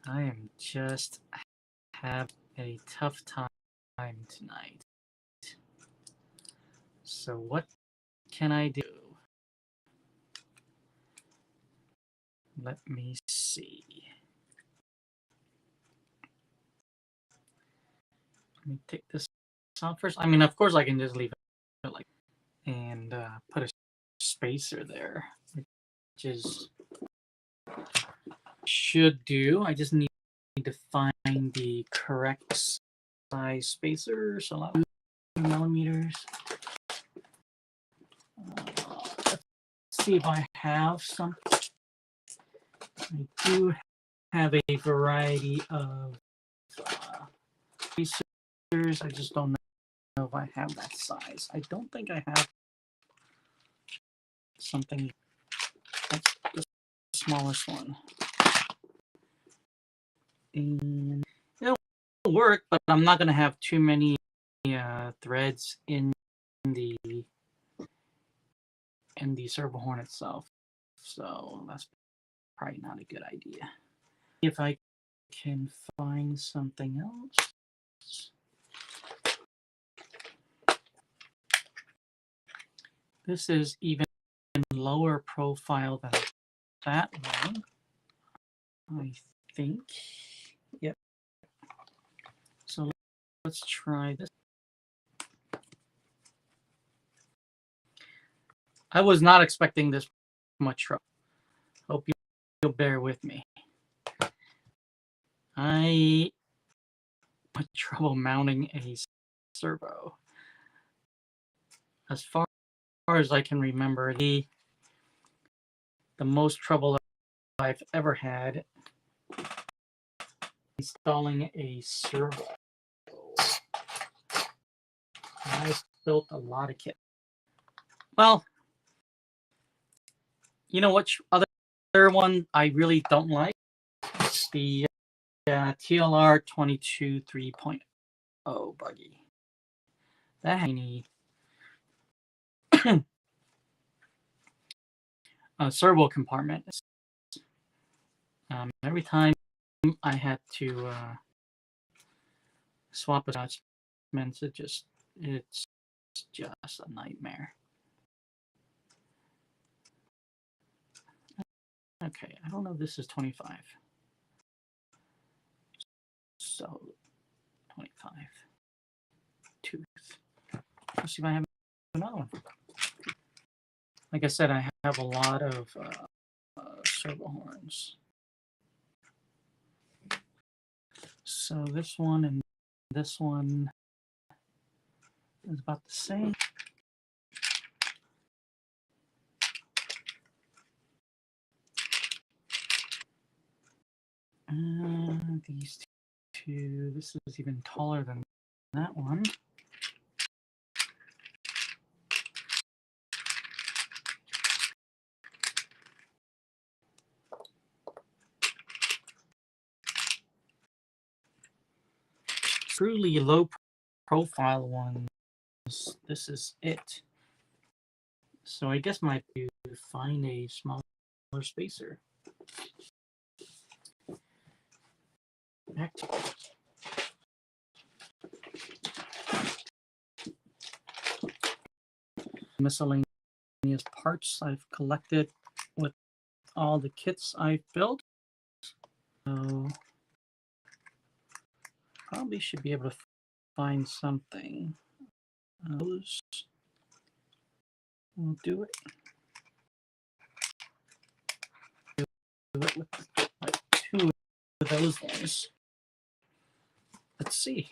Speaker 1: I am just having a tough time tonight. So what can I do? Let me see. Let me take this out first. I mean, of course, I can just leave it like and put a spacer there, which is should do. I just need to find the correct size spacer. So I'll 2 millimeters. Let's see if I have some. I do have a variety of spacers. I just don't know if I have that size. I don't think I have something that's the smallest one. And it'll work, but I'm not going to have too many threads in the servo horn itself. So that's probably not a good idea. If I can find something else. This is even lower profile than that one, I think. Yep. So let's try this. I was not expecting this much trouble. Hope you'll bear with me. I had trouble mounting a servo. As far as I can remember, the most trouble I've ever had installing a servo. I've built a lot of kit. Well, you know which other one I really don't like? It's the TLR 22 3.0 buggy. That tiny servo compartment. Every time I had to swap attachments, it's just a nightmare. Okay, I don't know if this is 25. So 25 tooth. Let's see if I have another one. Like I said, I have a lot of servo horns. So this one and this one is about the same. These two, this is even taller than that one. Truly low profile ones, this is it. So I guess might be to find a smaller spacer. Back to miscellaneous parts I've collected with all the kits I've built. So probably should be able to find something. Those will do it. Do it with like 2 of those ones. Let's see.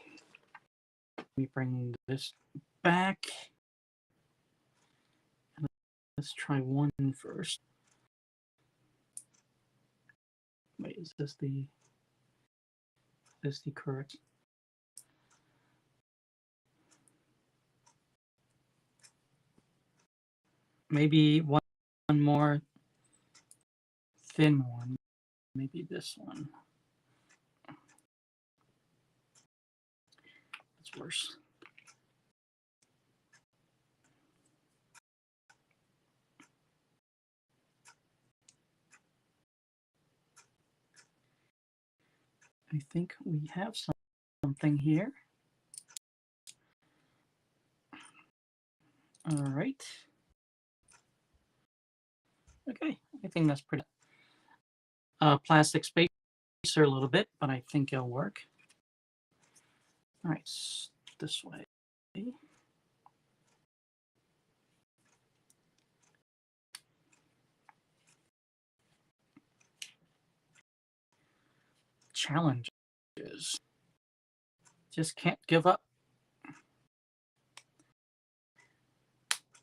Speaker 1: Let me bring this back. Let's try one first. Wait, is this the correct? Maybe one more thin one. Maybe this one. That's worse. I think we have something here. All right. Okay, I think that's pretty. plastic spacer a little bit, but I think it'll work. All right, this way. Challenges. Just can't give up.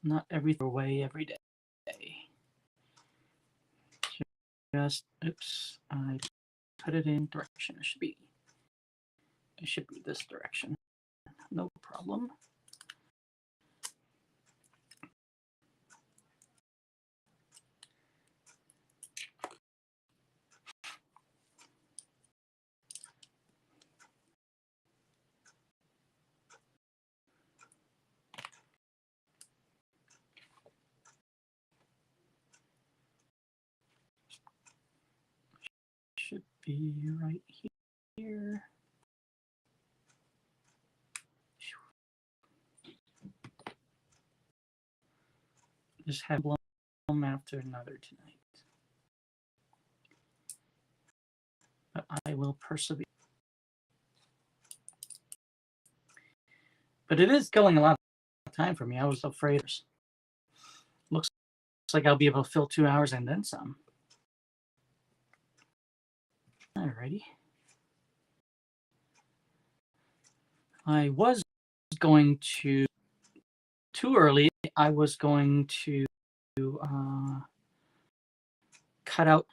Speaker 1: Not every way every day. Just, oops, I put it in direction. It should be this direction. No problem. Should be right here. Just have one after another tonight. But I will persevere. But it is killing a lot of time for me. I was afraid. Looks like I'll be able to fill 2 hours and then some. Alrighty. I was going to, too early, I was going to cut out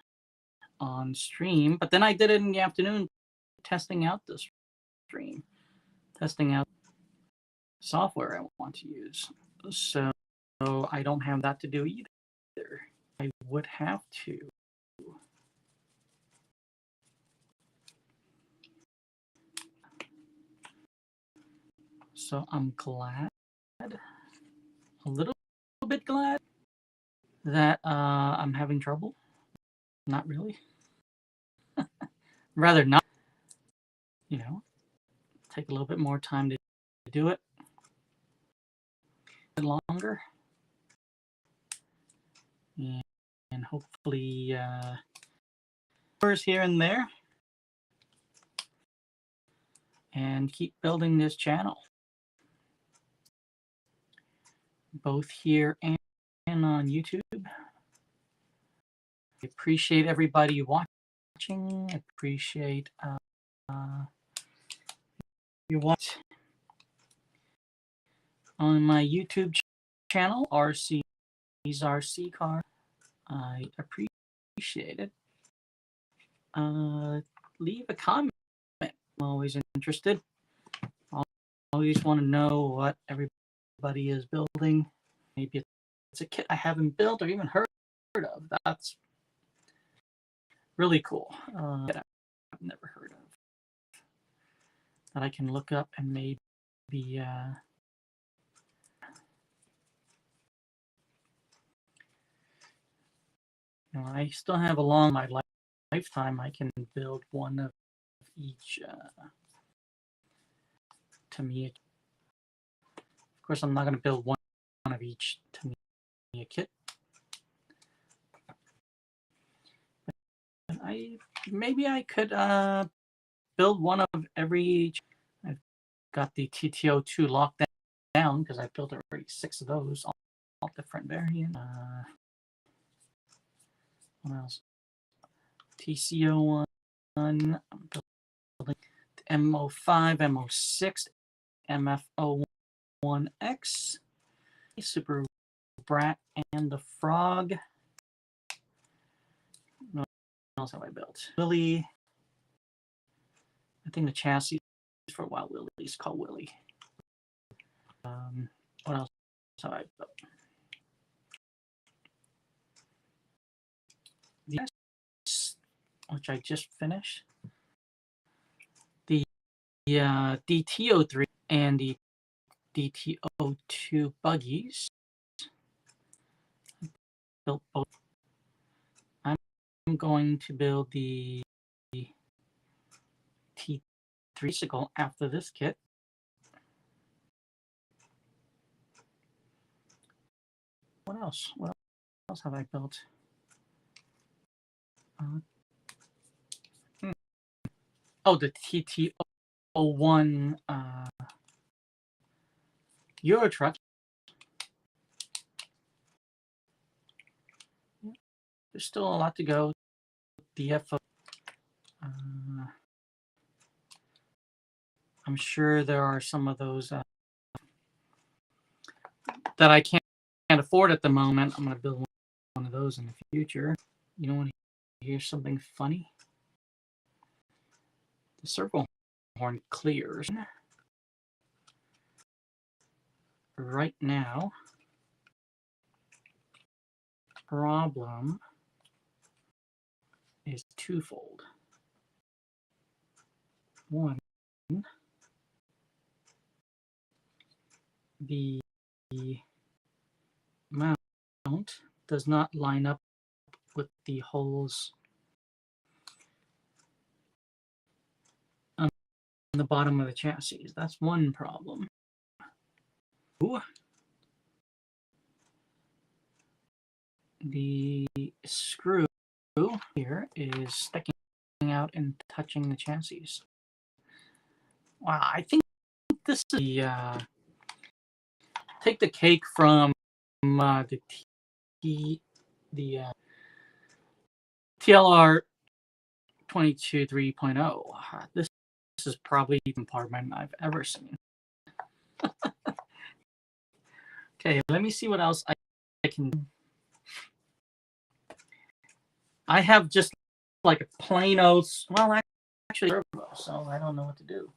Speaker 1: on stream, but then I did it in the afternoon, testing out the stream, testing out software I want to use. So I don't have that to do either. I would have to. So I'm glad, a little bit glad that I'm having trouble. Not really. Rather not, you know, take a little bit more time to do it. A bit longer. And hopefully here and there. And keep building this channel. Both here and on YouTube. I appreciate everybody watching. I appreciate your watch on my YouTube channel, RC Car. I appreciate it. Leave a comment. I'm always interested. I always want to know what everybody is building. Maybe it's a kit I haven't built or even heard of. That's really cool. That I've never heard of. That I can look up and maybe I still have a long lifetime. I can build one of each Tamiya. Of course, I'm not going to build one of each Tamiya kit. Maybe I could build one of every. I've got the TTO2 locked down because I built already 6 of those, all different variants. What else? TC-01. I'm building the M05, M06, MF-01X, Super Brat, and the Frog. What else have I built? Willie. I think the chassis for a while Willie is called Willie. What else have I built? Which I just finished. The DTO3 and the DTO2 buggies. Built both. I'm going to build the T3 bicycle after this kit. What else? What else have I built? the TT-01 Euro truck. There's still a lot to go. DFO. I'm sure there are some of those that I can't afford at the moment. I'm going to build one of those in the future. You don't want to hear something funny? The servo horn clears right now. Problem is twofold. One, the mount does not line up with the holes on the bottom of the chassis. That's one problem. Ooh. The screw here is sticking out and touching the chassis. Wow, I think this is the take the cake from the TLR 22 3.0. This is probably the compartment I've ever seen. Okay, let me see what else I can. I have just like a plain old, well, actually servo, so I don't know what to do.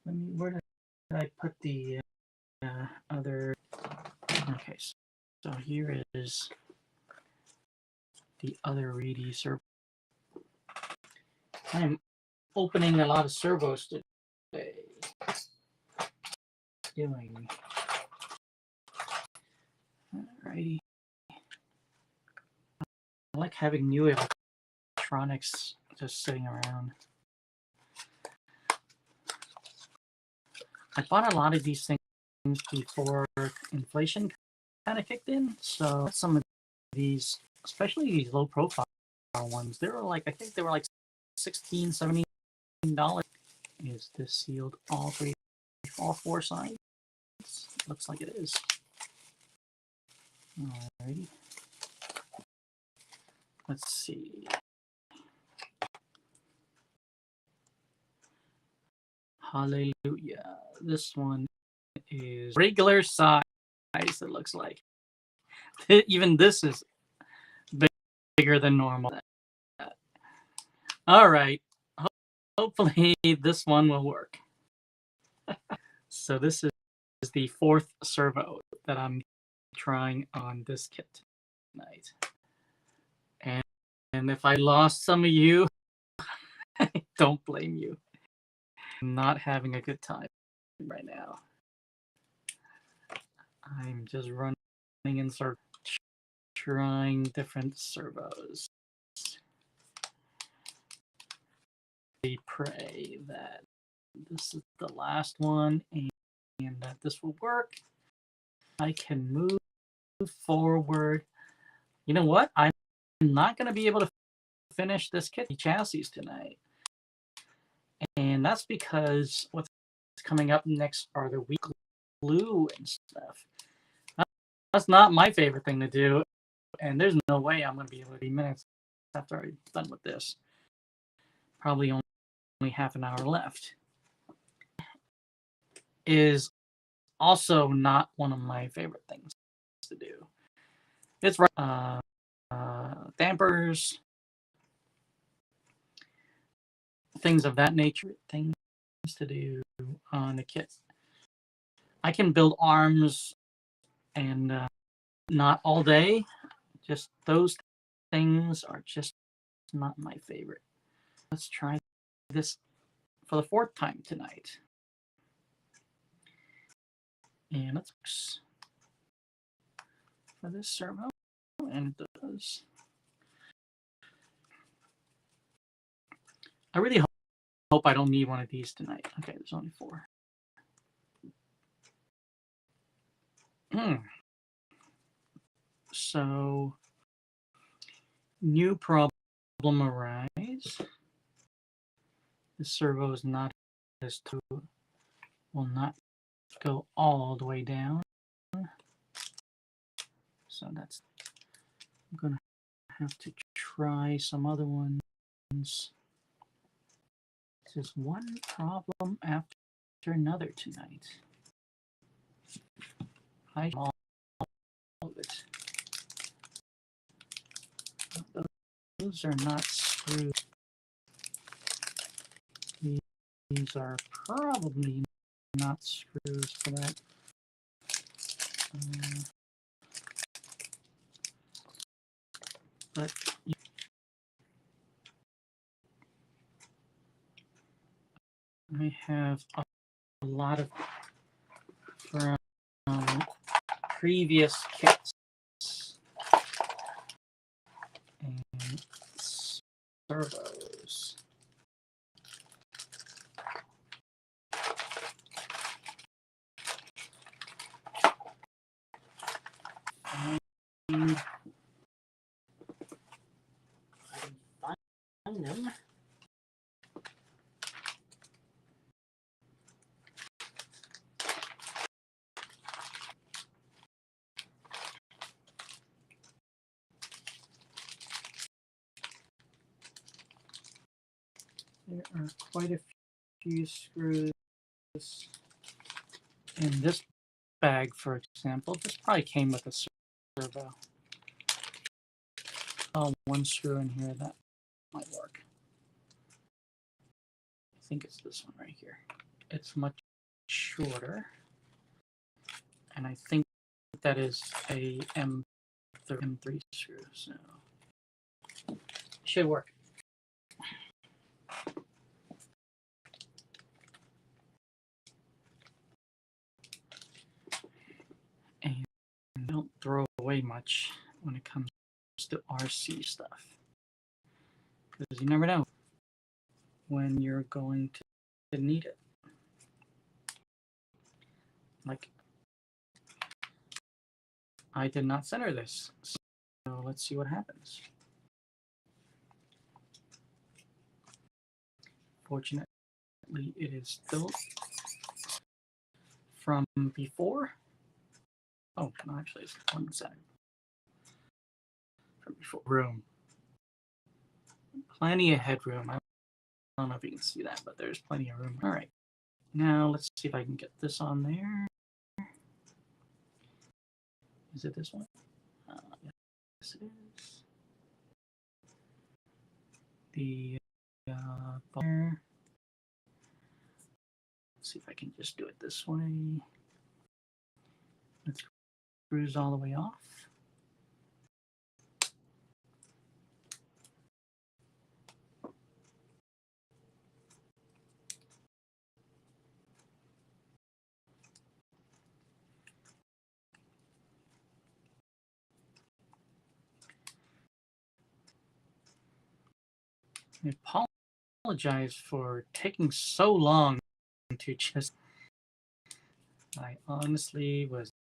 Speaker 1: Let me, where did I put the other? Okay, so here is the other reedy servo. I'm opening a lot of servos today. Doing. Alrighty. I like having new electronics just sitting around. I bought a lot of these things before inflation kind of kicked in, so some of these, especially these low profile ones, they were like, I think they were like $16, $17. Is this sealed all four sides? Looks like it is. Alrighty. Let's see. Hallelujah. This one is regular size, it looks like. Even this is bigger than normal. All right. Hopefully this one will work. So this is the fourth servo that I'm trying on this kit tonight. And if I lost some of you, I don't blame you. I'm not having a good time right now. I'm just running in circles, trying different servos. We pray that this is the last one and that this will work. I can move forward. You know what? I'm not going to be able to finish this kit chassis tonight. And that's because what's coming up next are the weak glue and stuff. That's not my favorite thing to do. And there's no way I'm going to be able to be minutes after I'm done with this. Probably only half an hour left. Is also not one of my favorite things to do. It's dampers, things of that nature, things to do on the kit. I can build arms and not all day. Just those things are just not my favorite. Let's try this for the fourth time tonight. And let's for this servo, and it does. I really hope I don't need one of these tonight. Okay, there's only 4. So, new problem arise. The servo is not as will not go all the way down. So that's, I'm gonna have to try some other ones. This is one problem after another tonight. I all of it. Those are not screws. These are probably not screws for that. But I have a lot of from previous kits and servos. And find them. There are quite a few screws in this bag, for example. This probably came with a servo. Oh, one screw in here that might work. I think it's this one right here. It's much shorter, and I think that is a M3 screw, so it should work. And I don't throw away much when it comes to RC stuff, because you never know when you're going to need it. Like, I did not center this, so let's see what happens. Fortunately, it is still from before. Oh, no, actually, it's one side from before. Room. Plenty of headroom. I don't know if you can see that, but there's plenty of room. All right. Now, let's see if I can get this on there. Is it this one? Yes, it is. The bar. Let's see if I can just do it this way. Let's screws all the way off. I apologize for taking so long to just. I honestly was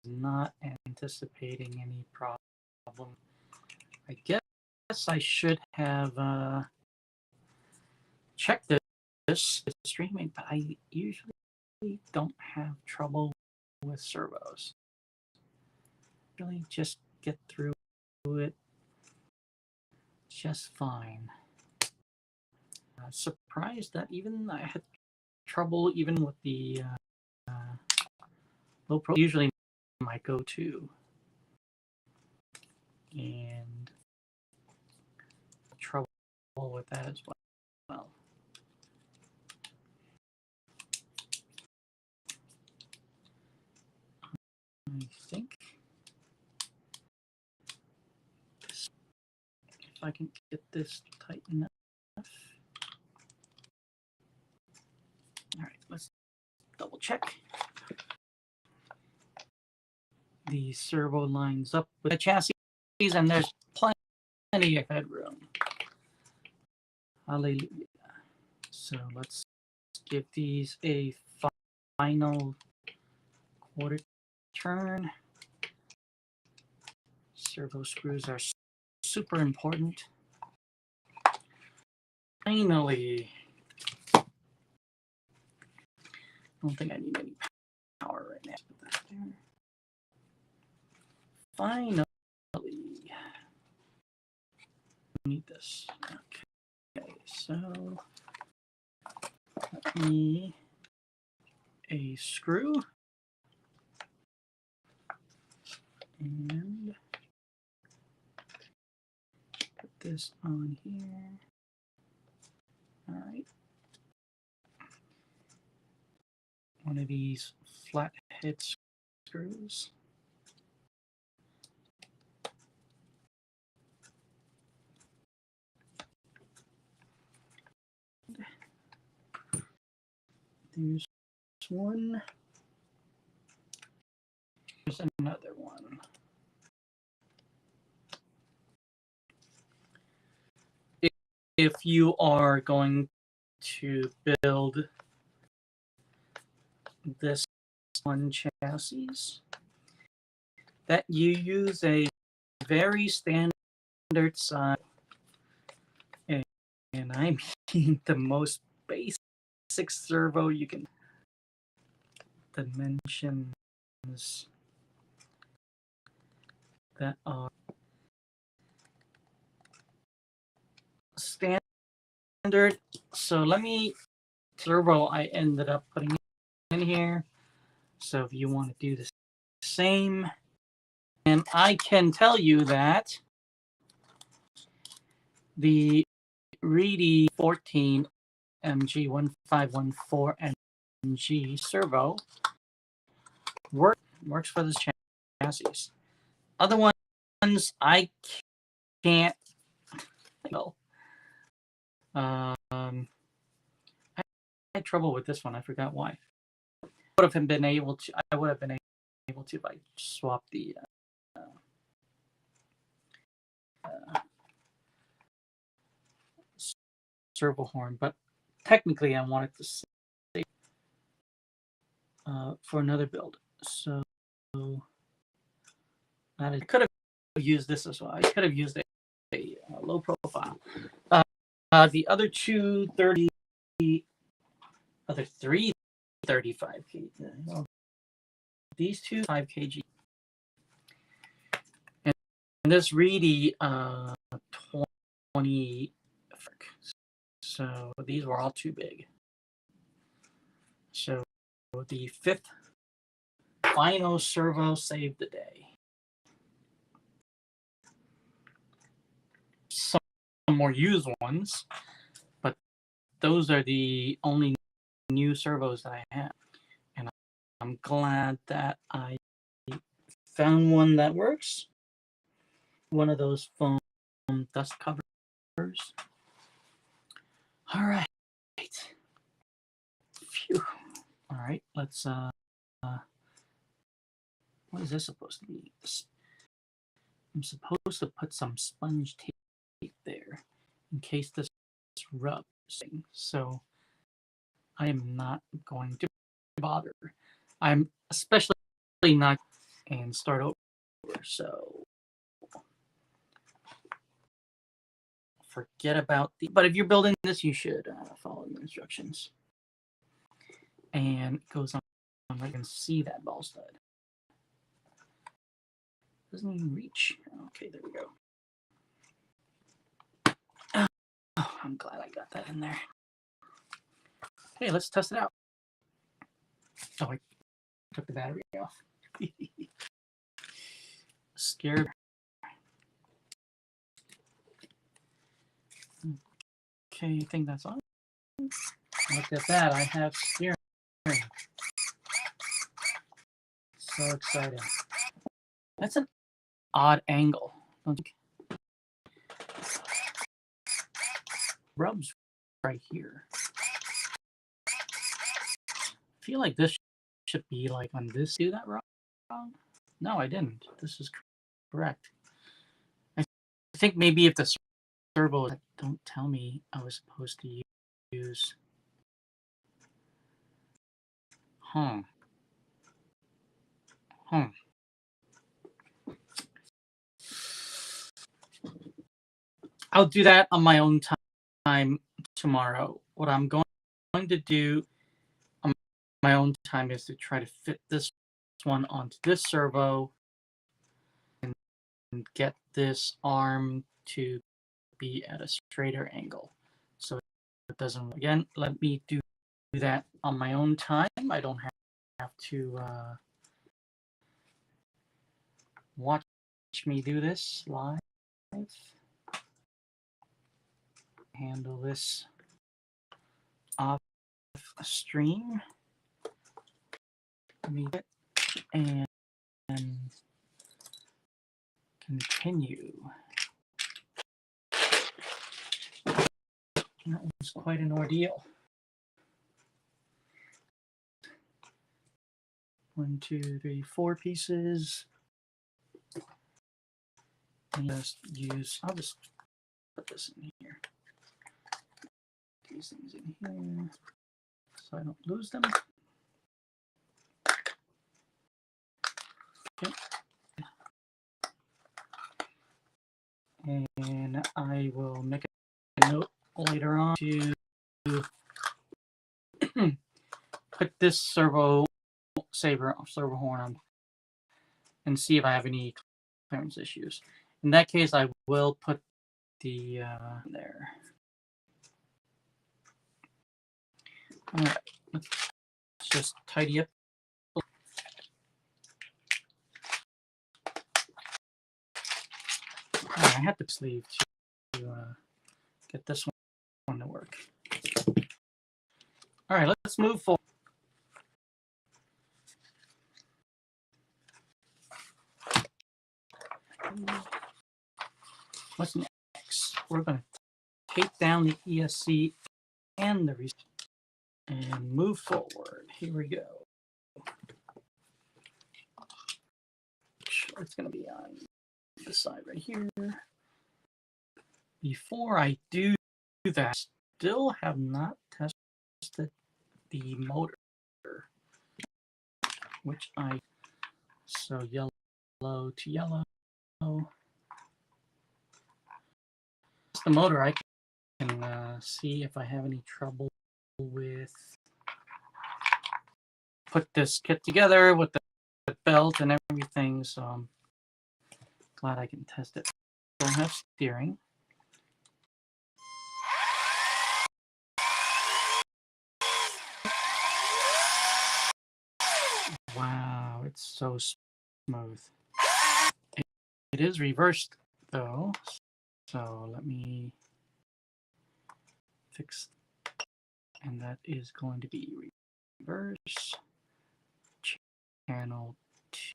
Speaker 1: not anticipating any problem. I guess I should have checked this streaming, but I usually don't have trouble with servos. Really just get through it just fine. Surprised that even I had trouble even with the low pro. Usually my go-to, and trouble with that as well. I think if I can get this tight enough. All right, let's double check. The servo lines up with the chassis, and there's plenty of headroom. Hallelujah. So let's give these a final quarter turn. Servo screws are super important. Finally, don't think I need any power right now. Put that there. Finally, I need this. Okay, so let me a screw and put this on here. All right. One of these flathead screws. There's one. There's another one. If you are going to build this one chassis, that you use a very standard size, and I mean the most basic servo you can. Dimensions that are standard. So let me servo I ended up putting in here. So if you want to do the same, and I can tell you that the Reedy 14 MG1514 MG servo works for this chassis. Other ones I can't. No. I had trouble with this one. I forgot why. I would have been able to if I swapped the servo horn, but technically I wanted to save for another build. So I could have used this as well. I could have used a low profile. The other two 30, other three 35 kg. These two 5 kg. And this Reedy 20. So these were all too big. So the 5th final servo saved the day. Some more used ones, but those are the only new servos that I have. And I'm glad that I found one that works. One of those foam dust covers. All right. Phew. All right, let's what is this supposed to be? I'm supposed to put some sponge tape there in case this rubs. So I am not going to bother. I'm especially not and start over. So forget about the. But if you're building this, you should follow the instructions. And it goes on. I can see that ball stud. Doesn't even reach. Okay, there we go. Oh, I'm glad I got that in there. Okay, let's test it out. Oh, I took the battery off. Scared. Okay, I think that's on. Look at that. I have steering. So exciting. That's an odd angle. Rubs right here. I feel like this should be like on this. Do that wrong? No, I didn't. This is correct. I think maybe if the servo don't tell me I was supposed to use. Huh. I'll do that on my own time tomorrow. What I'm going to do, I'm my own time is to try to fit this one onto this servo and get this arm to be at a straighter angle. So it doesn't, again, let me do that on my own time. I don't have to watch me do this live. Handle this off stream. And continue. That was quite an ordeal. 1, 2, 3, 4 pieces. And I'll just put this in here. These things in here so I don't lose them. Okay. And I will make a note later on to put this servo horn on and see if I have any clearance issues. In that case, I will put the there. All right, let's just tidy up. I had the sleeve to get this one to work. All right, let's move forward. What's next? We're going to take down the ESC and the receipt and move forward. Here we go. It's going to be on this side right here. Before I do that, still have not tested the motor, which so yellow to yellow. The motor, I can see if I have any trouble with put this kit together with the belt and everything, so I'm glad I can test it. Don't have steering. Wow, it's so smooth. It is reversed though, so let me fix, and that is going to be reverse channel 2,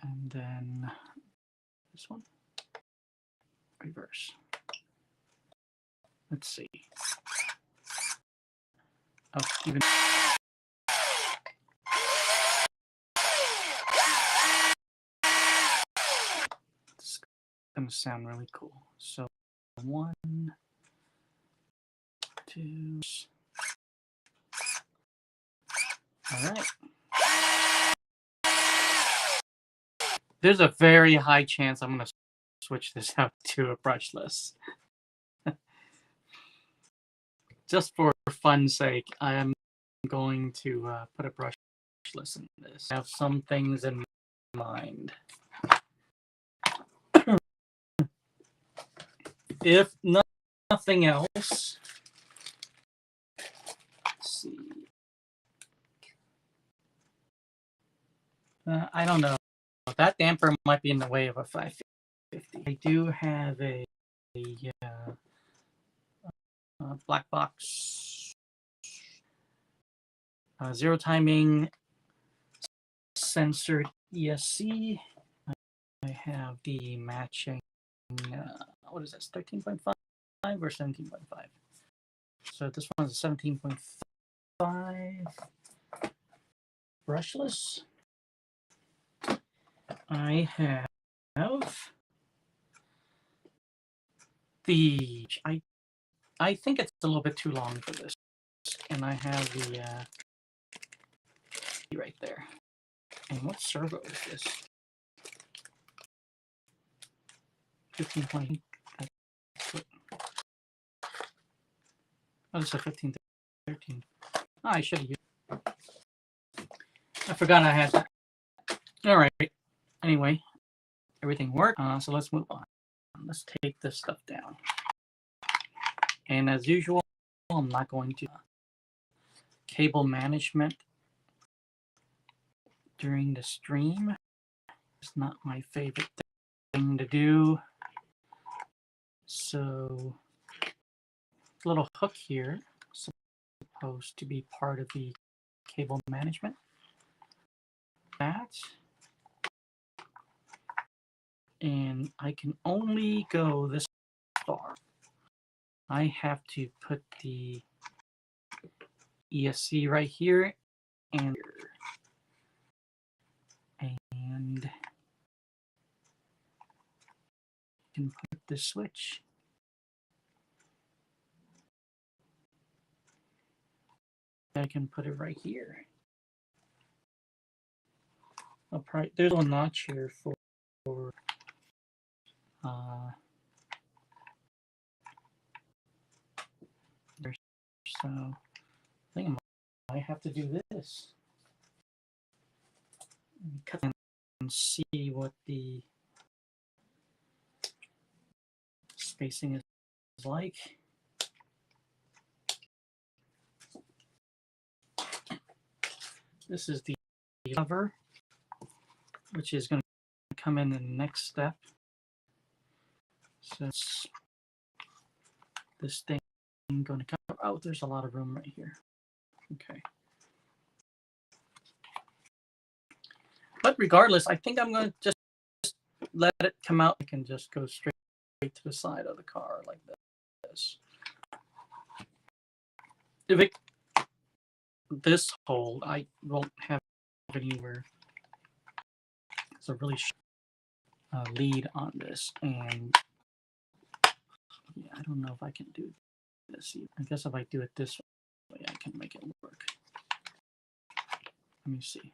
Speaker 1: and then this one reverse. Let's see. Oh, even it's gonna sound really cool. So 1, 2. All right. There's a very high chance I'm gonna switch this out to a brushless. Just for fun's sake, I am going to put a brushless in this. I have some things in mind. If nothing else, let's see. I don't know. That damper might be in the way of a 550. I do have a black box zero timing censored ESC. I have the matching, what is this, 13.5 or 17.5? So this one is a 17.5 brushless. I have the, I think it's a little bit too long for this, and I have the right there. And what servo is this? 1520. Oh, it's a 1530. 13. Oh, I should have used. I forgot I had that. All right. Anyway, everything worked. So let's move on. Let's take this stuff down. And as usual, I'm not going to cable management during the stream. It's not my favorite thing to do. So the little hook here is supposed to be part of the cable management. That. And I can only go this far. I have to put the ESC right here and can put the switch. I can put it right here. I'll probably, there's a notch here for so I think I might have to do this. Cut and see what the spacing is like. This is the lever, which is going to come in the next step. So this thing going to come out. There's a lot of room right here. Okay. But regardless, I think I'm going to just let it come out. I can just go straight to the side of the car like this. If it this hole, I won't have anywhere. It's a really lead on this, and yeah, I don't know if I can do this. I guess if I do it this way, I can make it work. Let me see.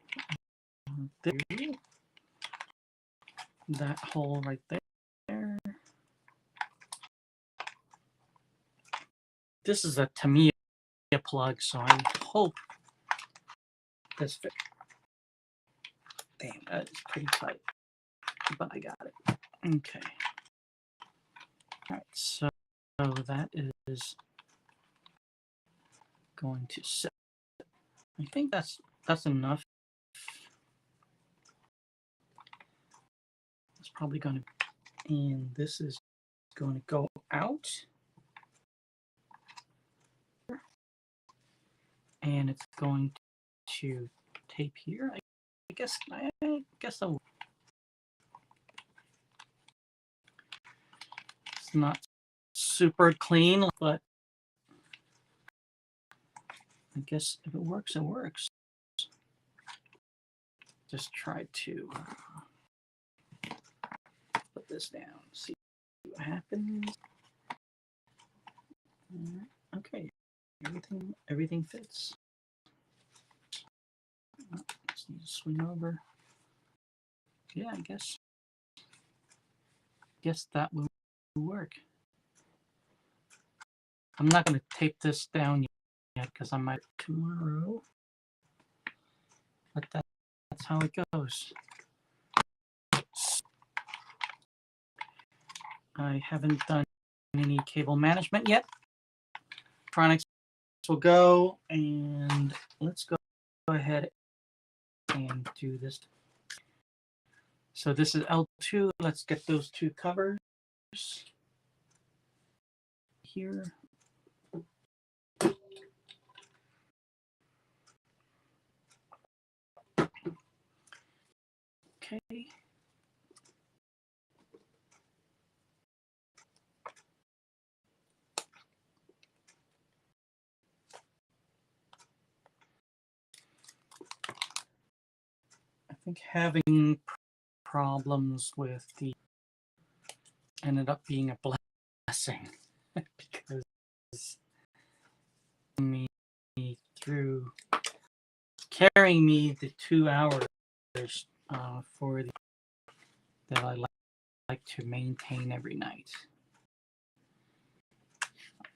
Speaker 1: There. That hole right there. This is a Tamiya plug, so I hope this fits. Damn, that is pretty tight, but I got it. Okay. All right, so that is going to set. I think that's enough. It's probably going to, and this is going to go out, and it's going to tape here. I guess I'll. It's not super clean, but I guess if it works, it works. Just try to put this down, see what happens. Okay, everything fits. Just need to swing over. Yeah, I guess that will work. I'm not going to tape this down yet because I might tomorrow. But that's how it goes. I haven't done any cable management yet. Electronics will go, and let's go ahead and do this. So this is L2. Let's get those two covers here. Okay. I think having problems with the ended up being a blessing because me through carrying me the 2 hours for the that I like to maintain every night.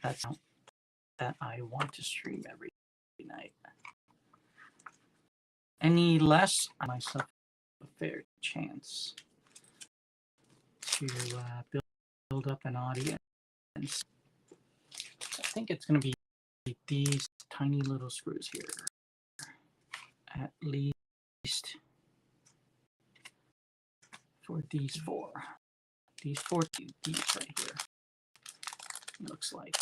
Speaker 1: That's that I want to stream every night. Any less, I myself a fair chance to build up an audience. I think it's going to be these tiny little screws here, at least for these four. These right here, looks like.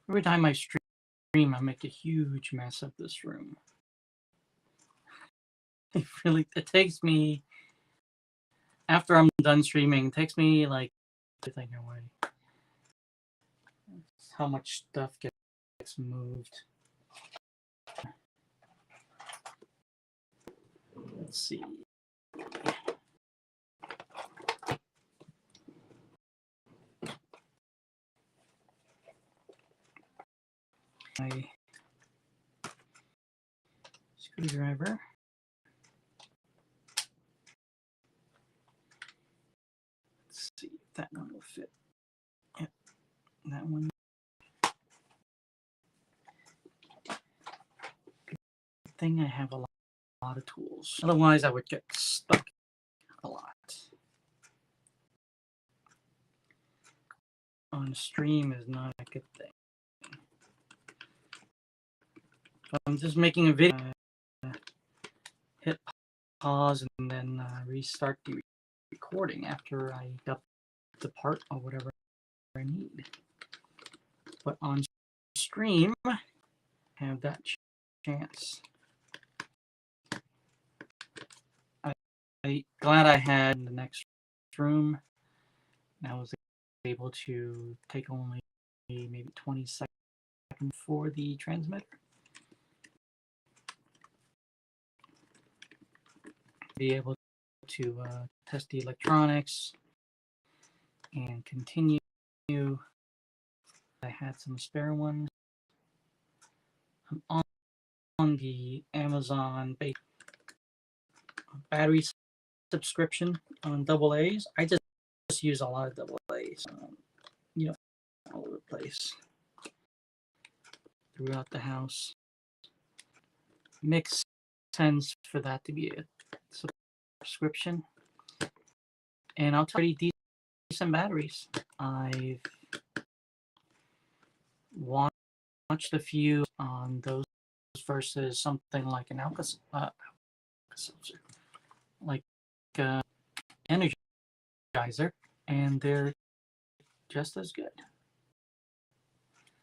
Speaker 1: Every time I stream, I make a huge mess of this room. It takes me, after I'm done streaming, it takes me like everything away. How much stuff gets moved. Let's see. My screwdriver. Let's see if that one will fit. Yep, that one. Good thing I have a lot of tools. Otherwise, I would get stuck a lot. On stream is not a good thing. So I'm just making a video. Hit pause and then restart the recording after I got the part or whatever I need. But on stream, I have that chance. I'm glad I had the next room. I was able to take only maybe 20 seconds for the transmitter. Be able to test the electronics and continue. I had some spare ones. I'm on the Amazon battery subscription on AA's. I just use a lot of AA's, you know, all over the place throughout the house. Makes sense for that to be a subscription. And I'll tell you, decent batteries. I've watched a few on those versus something like an Alka-Seltzer, like Energizer, and they're just as good.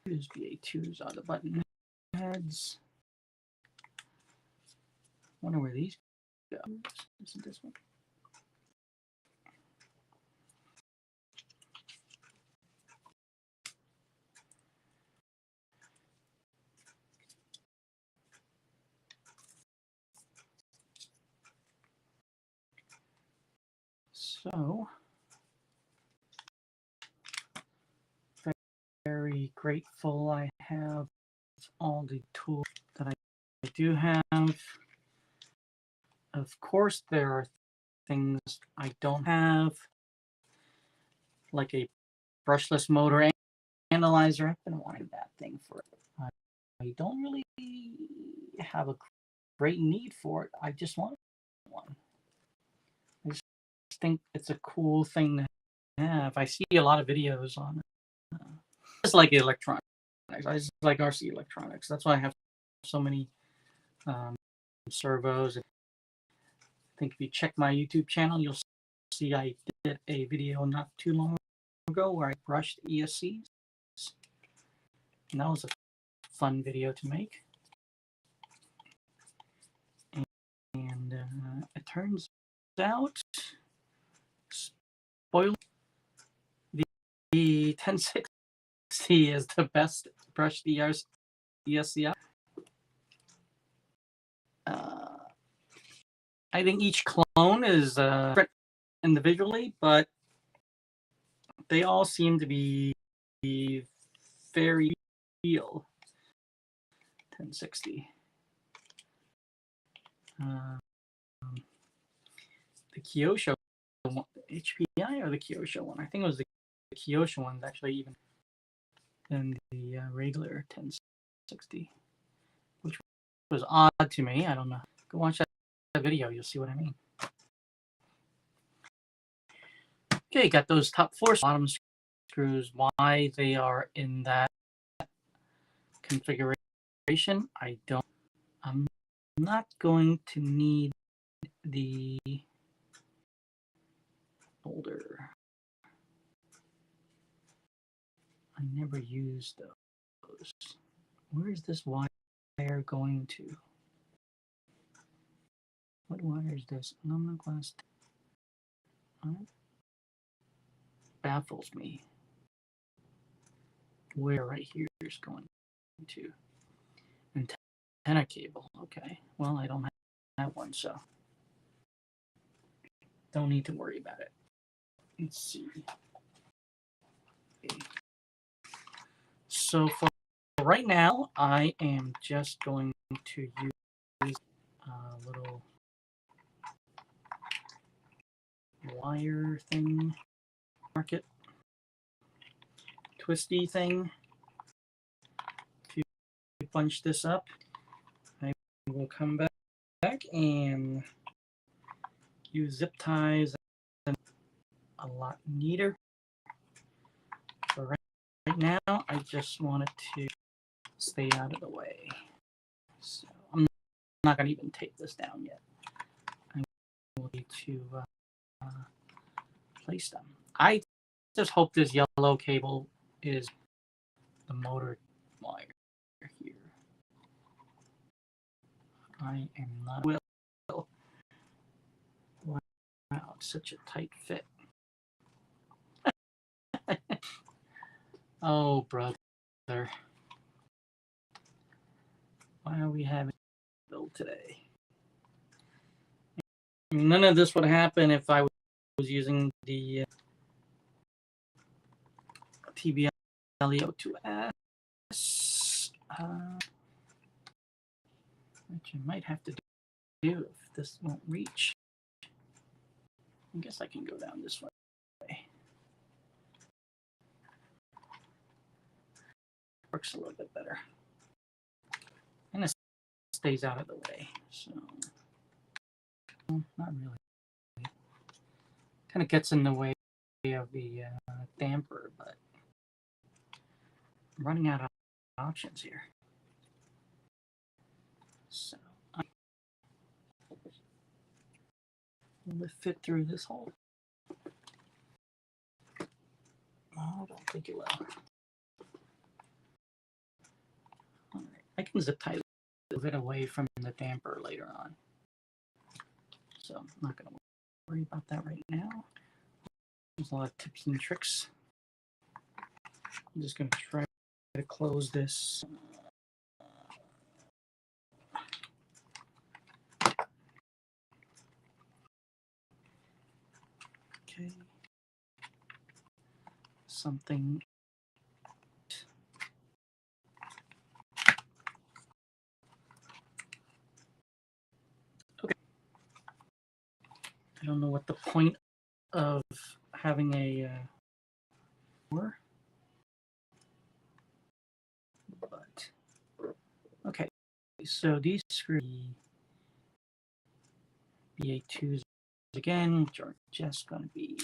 Speaker 1: Here's BA2s are the button heads. Wonder where these go. Isn't this one? So, very grateful I have all the tools that I do have. Of course, there are things I don't have, like a brushless motor analyzer. I've been wanting that thing for I don't really have a great need for it. I just want one. I just think it's a cool thing to have. I see a lot of videos on it. Just like electronics. I just like RC electronics. That's why I have so many servos. I think if you check my YouTube channel, you'll see I did a video not too long ago where I brushed ESCs. And that was a fun video to make. And it turns out, spoiler, the 1060 is the best brushed ESC. I think each clone is different individually, but they all seem to be Fairy Wheel 1060. The Kyosho one, HPI or the Kyosho one? I think it was the Kyosho one actually even than the regular 1060, which was odd to me. I don't know. Go watch that video. You'll see what I mean. Okay, got those top 4 bottom screws. Why they are in that configuration, I don't. I'm not going to need the holder. I never used those. Where is this wire going to? What wire is this? Aluminum glass. Baffles me. Where right here is going to? Antenna cable. Okay. Well, I don't have one, so don't need to worry about it. Let's see. Okay. So for right now, I am just going to use a little wire thing, market twisty thing to bunch this up. I will come back and use zip ties and a lot neater. But right now, I just want it to stay out of the way. So I'm not going to even take this down yet. I will need to place them. I just hope this yellow cable is the motor wire here. I am not will. Wow, it's such a tight fit. Oh, brother. Why are we having build today? I mean, none of this would happen if I was using the TBL O2S, which I might have to do if this won't reach. I guess I can go down this way. Works a little bit better. And it stays out of the way, so not really. Kind of gets in the way of the damper, but I'm running out of options here. So will it fit through this hole? I don't think it will. All right. I can zip tie it away from the damper later on. So I'm not going to worry about that right now. There's a lot of tips and tricks. I'm just going to try to close this. Okay. Something. Okay. I don't know what the point of having a door, but okay. So these screws BA2s again, which are just going to be.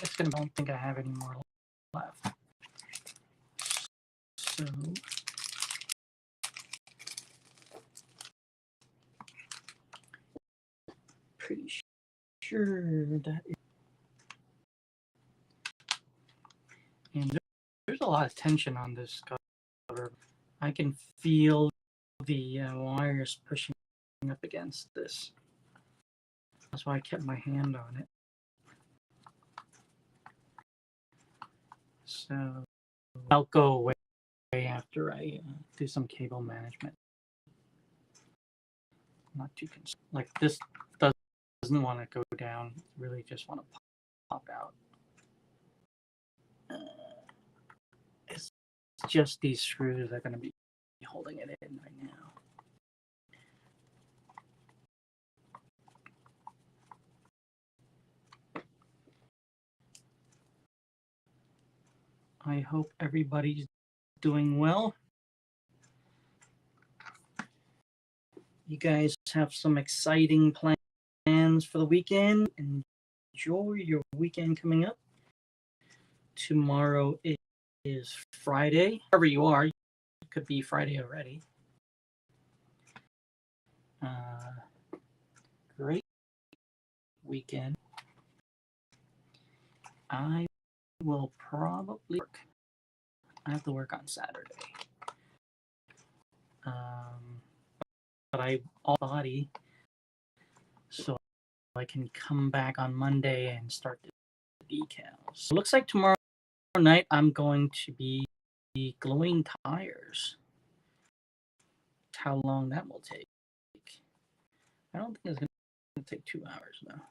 Speaker 1: I don't think I have any more left. So pretty sure that is. And there's a lot of tension on this cover. I can feel the wires pushing up against this. That's why I kept my hand on it. So I'll go away after I do some cable management. I'm not too concerned. Like this doesn't want to go down. Really just want to pop out. just these screws are going to be holding it in right now. I hope everybody's doing well. You guys have some exciting plans for the weekend. Enjoy your weekend coming up. Tomorrow is Friday. Wherever you are, it could be Friday already. Great weekend. I will probably work. I have to work on Saturday. But I all body, so I can come back on Monday and start the decals. So it looks like tomorrow night I'm going to be gluing tires. How long that will take? I don't think it's going to take 2 hours though.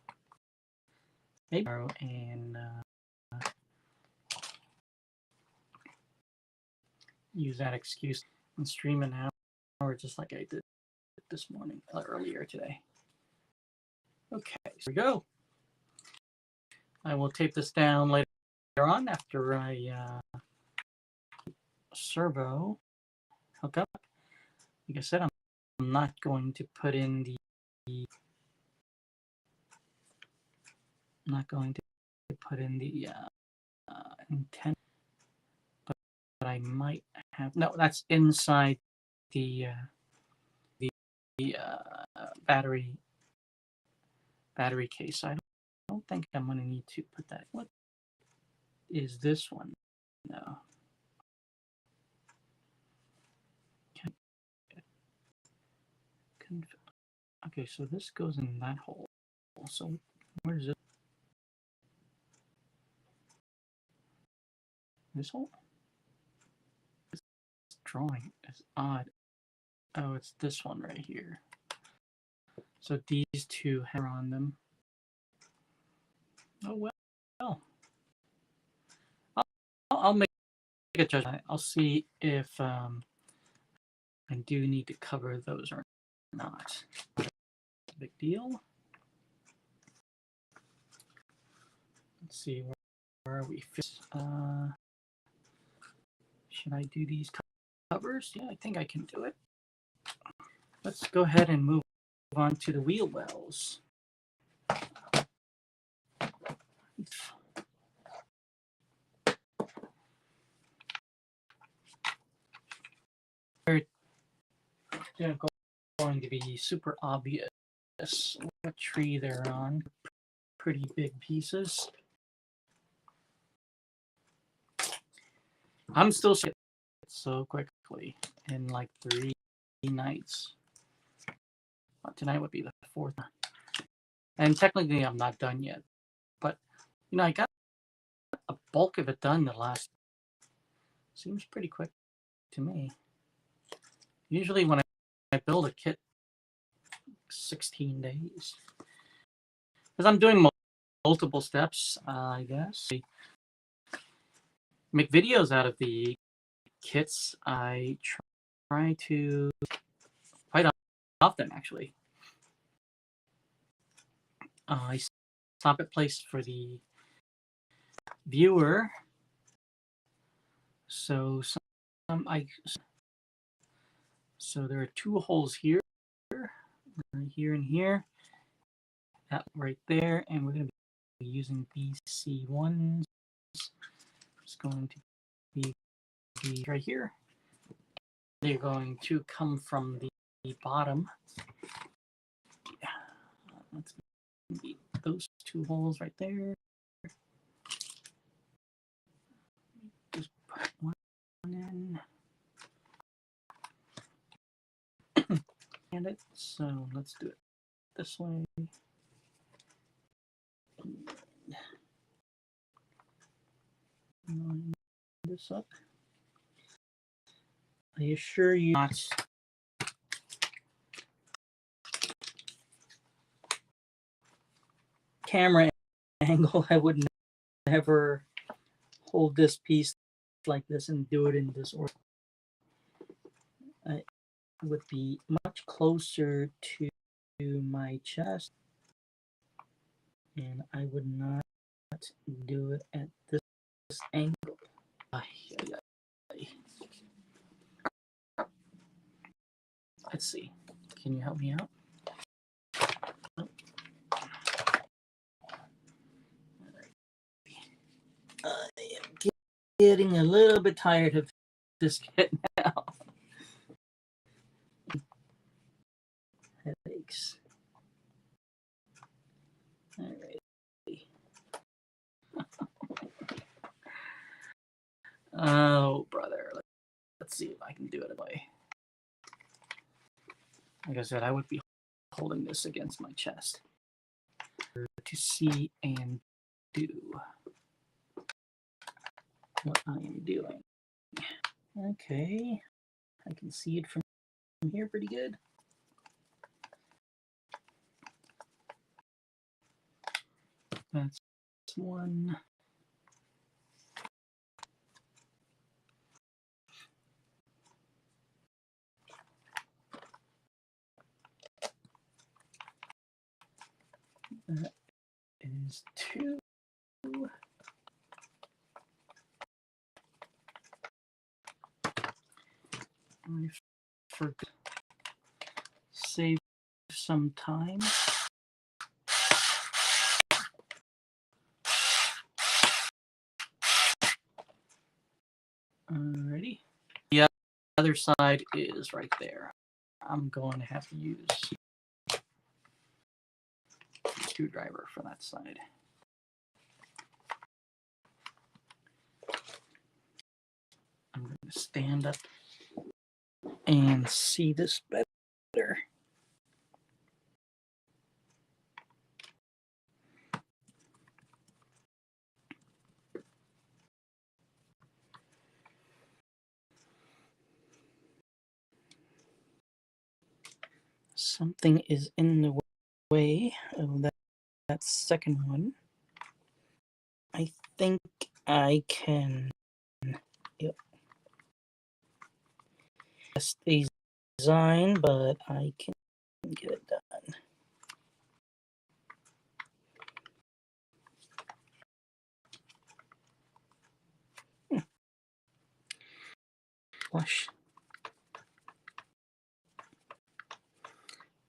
Speaker 1: Maybe tomorrow and use that excuse and stream an hour just like I did this morning, earlier today. Okay, so here we go. I will tape this down later on after I servo hook up. Like I said, I'm not going to put in the antenna, but I might have. No, that's inside the battery case. I don't think I'm going to need to put that. What is this one? No. Okay, so this goes in that hole. So where is it? This hole? This drawing is odd. Oh, it's this one right here. So these two have on them. Oh well. I'll make a judgment. I'll see if I do need to cover those or not. Big deal. Let's see where are we. Should I do these covers? Yeah, I think I can do it. Let's go ahead and move on to the wheel wells. They're going to be super obvious what tree they're on. Pretty big pieces. I'm still shipping so quickly in like 3 nights. Tonight would be the 4th. And technically I'm not done yet. But, you know, I got a bulk of it done the last. Seems pretty quick to me. Usually when I build a kit, 16 days. Because I'm doing multiple steps, I guess. Make videos out of the kits. I try to quite often, actually. I stop at place for the viewer. So so there are 2 holes here, here and here. That right there, and we're going to be using BC1s. It's going to be right here. They're going to come from the bottom. Yeah. Let's be those 2 holes right there. Just put one in. And it. So let's do it this way. Line this up. I assure you not camera angle. I would never hold this piece like this and do it in this order, it would be much closer to my chest, and I would not do it at this angle. Let's see. Can you help me out? I am getting a little bit tired of this kit now. Headaches. All right. Oh, brother. Let's see if I can do it away. Like I said, I would be holding this against my chest to see and do what I am doing. Okay, I can see it from here pretty good. That's one. That is two. I forgot. Save some time. Alrighty. The other side is right there. I'm going to have to use a screwdriver for that side. I'm going to stand up and see this better. Something is in the way of that second one. I think I can test the design, but I can get it done. Flush.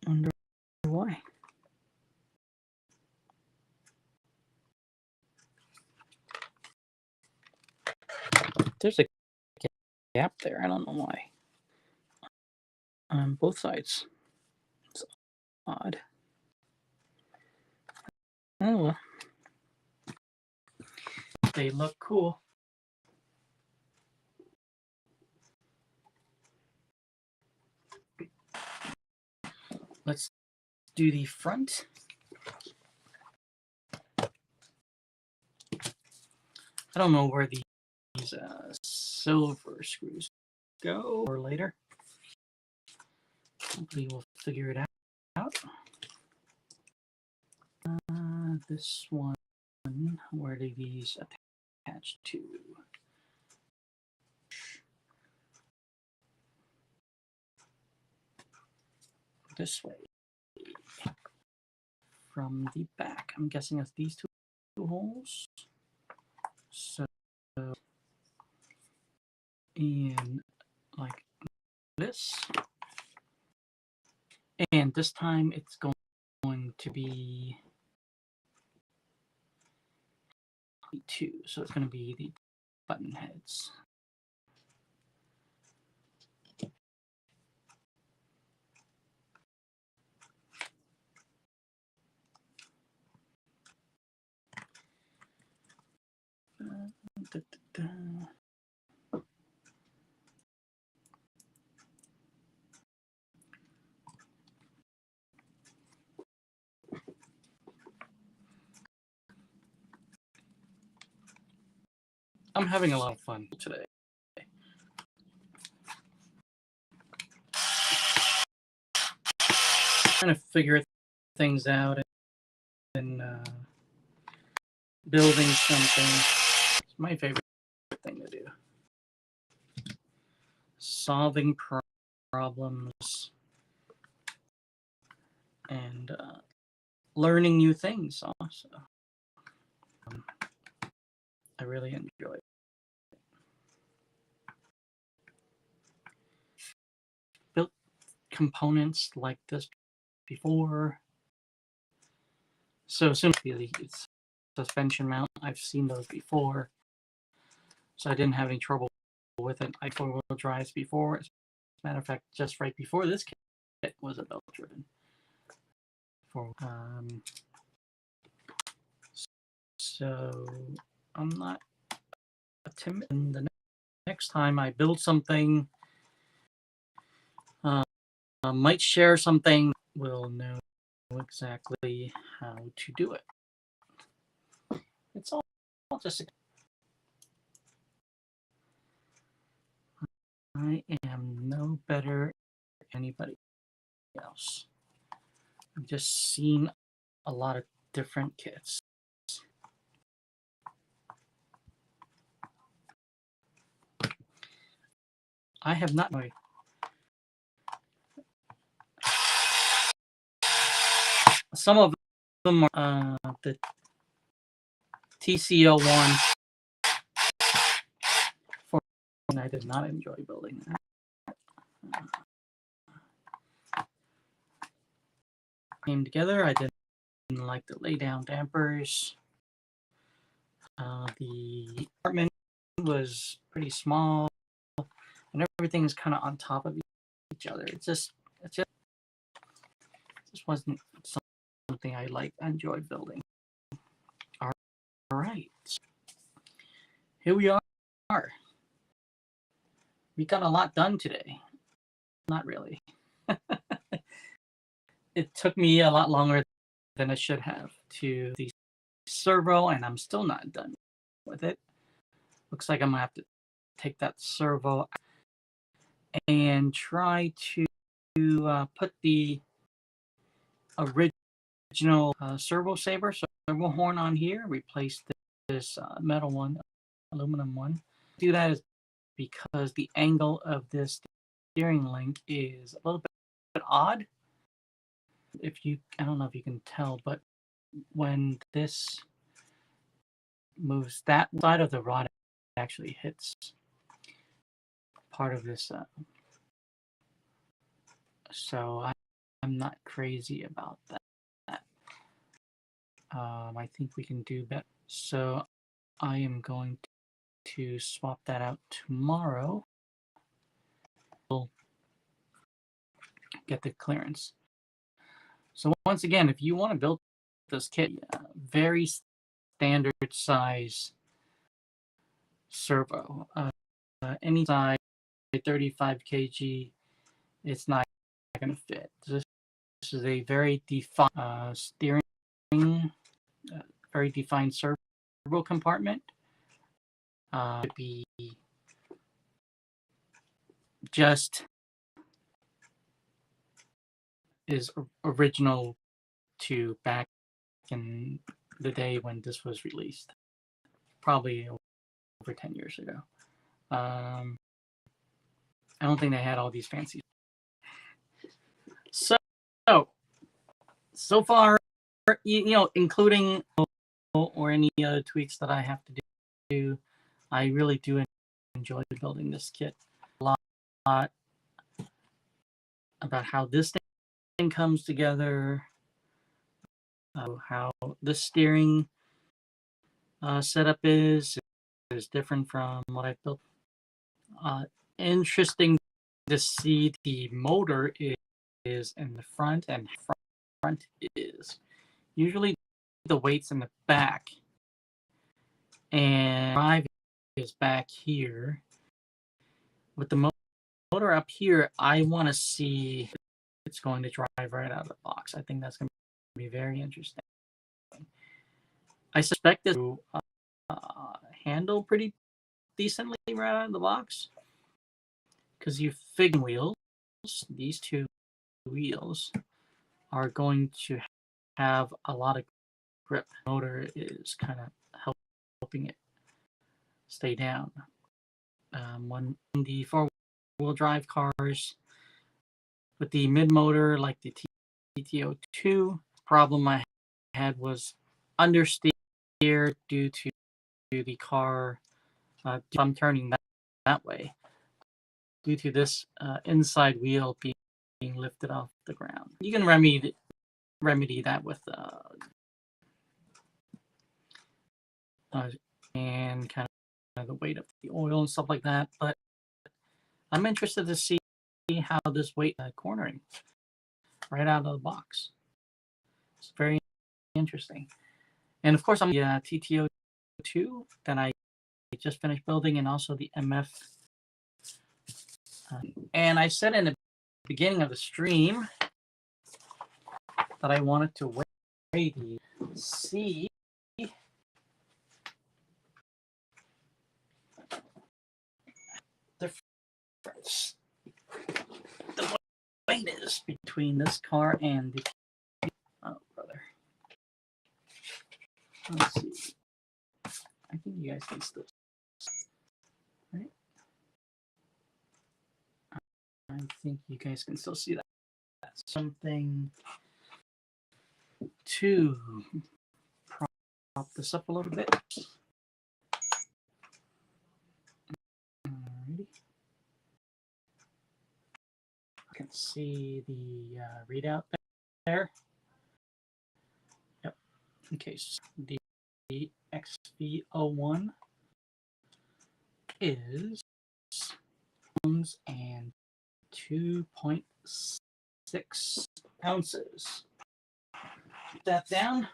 Speaker 1: Wonder why. There's a gap there. I don't know why. On both sides. It's odd. Oh well. They look cool. Let's do the front. I don't know where these silver screws go or later. Hopefully we'll figure it out. This one, where do these attach to? This way. From the back. I'm guessing it's these two holes. So, and like this. And this time it's going to be two. So it's going to be the button heads. I'm having a lot of fun today. Trying to figure things out and building something. It's my favorite thing to do. solving problems and learning new things also. I really enjoy it. Built components like this before. So soon the suspension mount, I've seen those before. So I didn't have any trouble with it. I four-wheel drives before. As a matter of fact, just right before this kit was a belt driven. So I'm not timid. And the next time I build something, might share something, we'll know exactly how to do it. It's all just. I am no better than anybody else. I've just seen a lot of different kits. I have not. Some of them are the TC-01. I did not enjoy building that. Came together. I didn't like the lay down dampers. The apartment was pretty small, and everything's kind of on top of each other. It just wasn't something I enjoyed building. All right, here we are. We got a lot done today. Not really. It took me a lot longer than it should have to the servo, and I'm still not done with it. Looks like I'm gonna have to take that servo and try to put the original servo saver, servo horn on here, replace this metal one, aluminum one. Do that is because the angle of this steering link is a little bit odd. I don't know if you can tell, but when this moves, that side of the rod actually hits part of this. So I'm not crazy about that. I think we can do better. So I am going to swap that out tomorrow. We'll get the clearance. So once again, if you want to build this kit, very standard size servo, any size 35 kg, it's not going to fit. This is a very defined steering, very defined servo compartment. It'd be just is original to back in the day when this was released, probably over 10 years ago. I don't think they had all these fancy. So far, including or any other tweaks that I have to do, I really do enjoy building this kit a lot. About how this thing comes together, how the steering setup is different from what I've built. Interesting to see the motor is in the front, and front is usually the weight's in the back, and drive is back here. With the motor up here, I want to see it's going to drive right out of the box. I think that's going to be very interesting. I suspect this will handle pretty decently right out of the box, because you figure wheels, these two wheels, are going to have a lot of grip. The motor is kind of helping it stay down. When the four wheel drive cars. With the mid-motor, like the TT-02, problem I had was understeer due to the car, I'm turning that way, due to this inside wheel being lifted off the ground. You can remedy that with and kind of the weight of the oil and stuff like that. But I'm interested to see how this weight cornering right out of the box. It's very interesting. And of course, I'm the TT-02 that I just finished building, and also the MF. And I said in the beginning of the stream that I wanted to weigh the C. Difference. The weight is between this car and the. Oh, brother. Let's see. I think you guys can still. Right? I think you guys can still see that. That's something to prop this up a little bit. Alrighty. You can see the readout there. Yep. Okay, so the XV-01 is and 2.6 ounces. Put that down.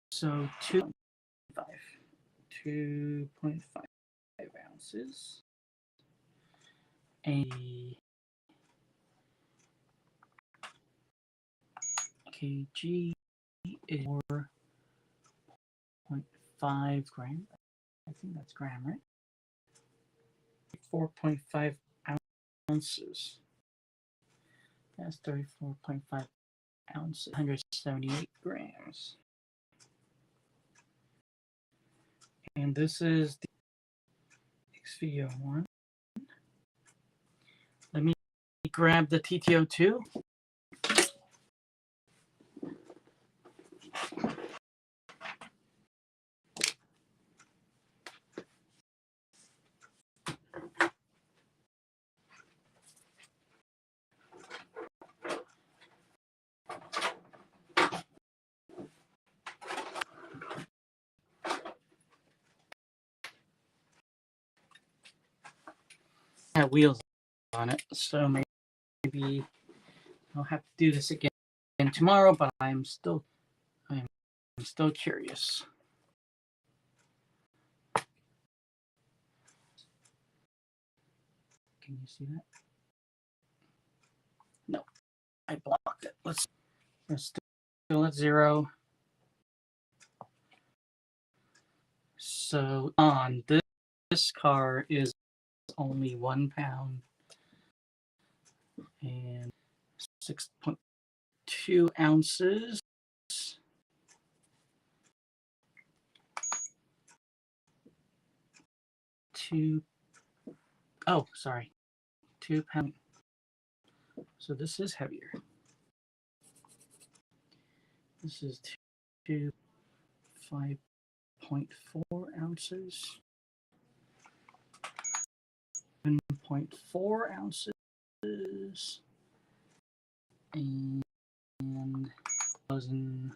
Speaker 1: So 2.5 ounces. A kg is 4.5 grams. I think that's gram, right? 4.5 ounces. That's 34.5 ounces. 178 grams. And this is the XV-01. Let me grab the TT-02. Have wheels on it, so maybe I'll have to do this again tomorrow, but I'm still curious. Can you see that? No, I blocked it. We're still at 0. So on this car is only 1 pound and 6.2 ounces. Sorry, 2 pounds. So this is heavier. This is 5.4 ounces. 7.4 ounces. And 1,000.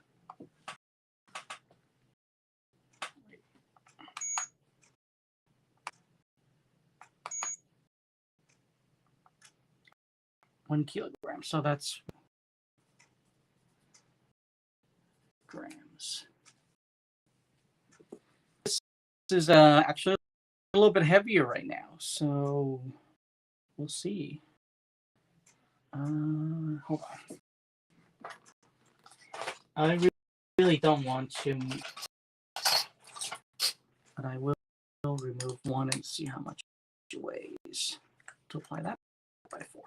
Speaker 1: 1 kilogram. So that's grams. This is actually a little bit heavier right now, so we'll see. Hold on. I really don't want to, but I will remove one and see how much it weighs. Multiply that by 4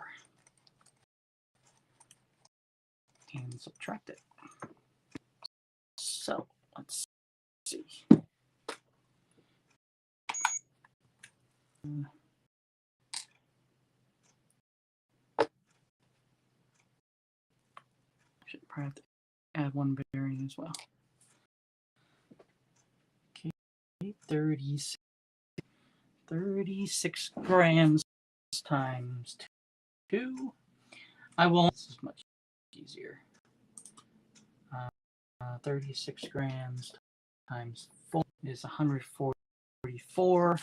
Speaker 1: and subtract it. So let's see. Should probably have to add one bearing as well. Okay, 36 grams times 2. This is much easier. 36 grams times 4 is 144.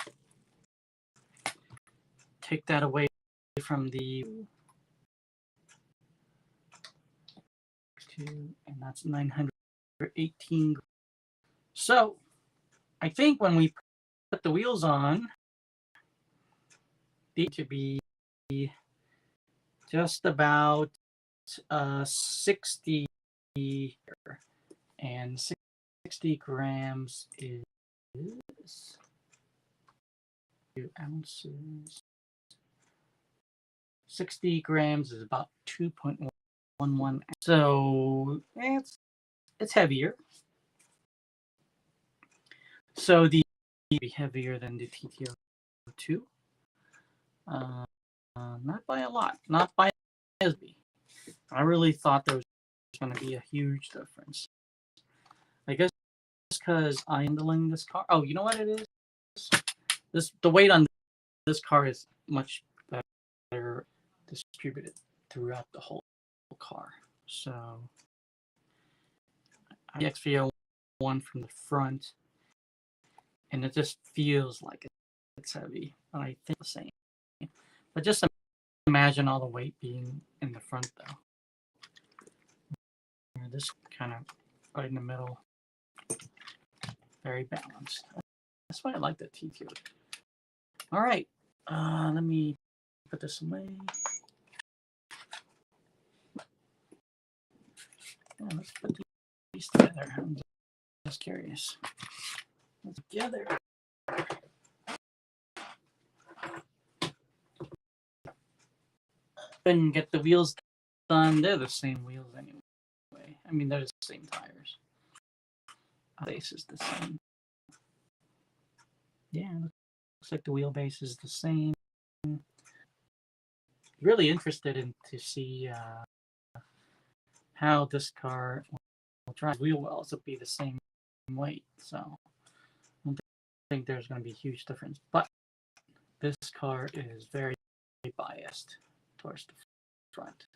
Speaker 1: Take that away from the 2, and that's 918. So I think when we put the wheels on, they to be just about 60, and 60 grams is 2 ounces. 60 grams is about 2.11. So it's heavier. So the be heavier than the TTO2. Not by a lot, not by as big. I really thought there was going to be a huge difference. I guess because I'm handling this car. Oh, you know what it is? The weight on this car is much better distributed throughout the whole car. So the XV-01 from the front, and it just feels like it's heavy. But I think the same. But just imagine all the weight being in the front, though. This kind of right in the middle, very balanced. That's why I like the TTO. All right, let me put this away. Yeah, let's put these together. I'm just curious. Let's together. And get the wheels done. They're the same wheels anyway. I mean, they're the same tires. Base is the same. Yeah, looks like the wheelbase is the same. Really interested in to see how this car will drive. Wheel wells will be the same weight, so I don't think there's going to be a huge difference. But this car is very biased towards the front.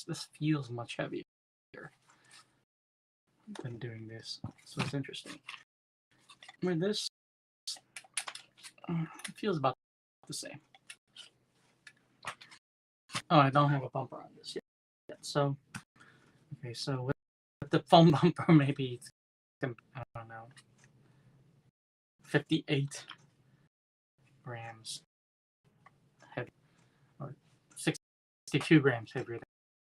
Speaker 1: This feels much heavier than doing this, so it's interesting. With this, it feels about the same. Oh, I don't have a bumper on this yet. So, okay, so with the foam bumper, maybe it's, I don't know, 58 grams heavy, or 62 grams heavier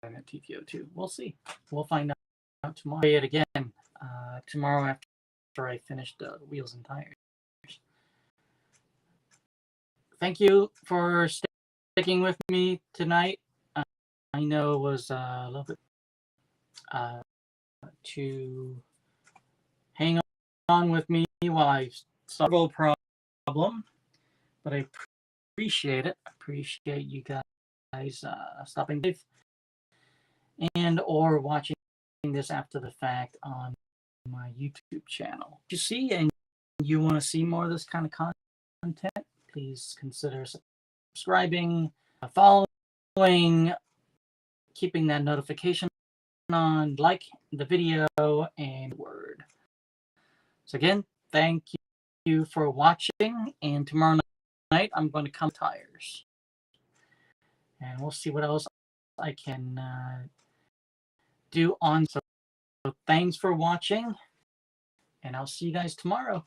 Speaker 1: than a TTO2. We'll see. We'll find out tomorrow. I'll it again tomorrow after I finish the wheels and tires. Thank you for sticking with me tonight. I know it was a little bit to hang on with me while I solve a problem, but I appreciate it. I appreciate you guys stopping by and or watching this after the fact on my YouTube channel. If you see and you want to see more of this kind of content, please consider subscribing, following, keeping that notification on, like the video and word. So again, thank you for watching, and tomorrow night I'm going to come tires, and we'll see what else I can do on. So thanks for watching, and I'll see you guys tomorrow.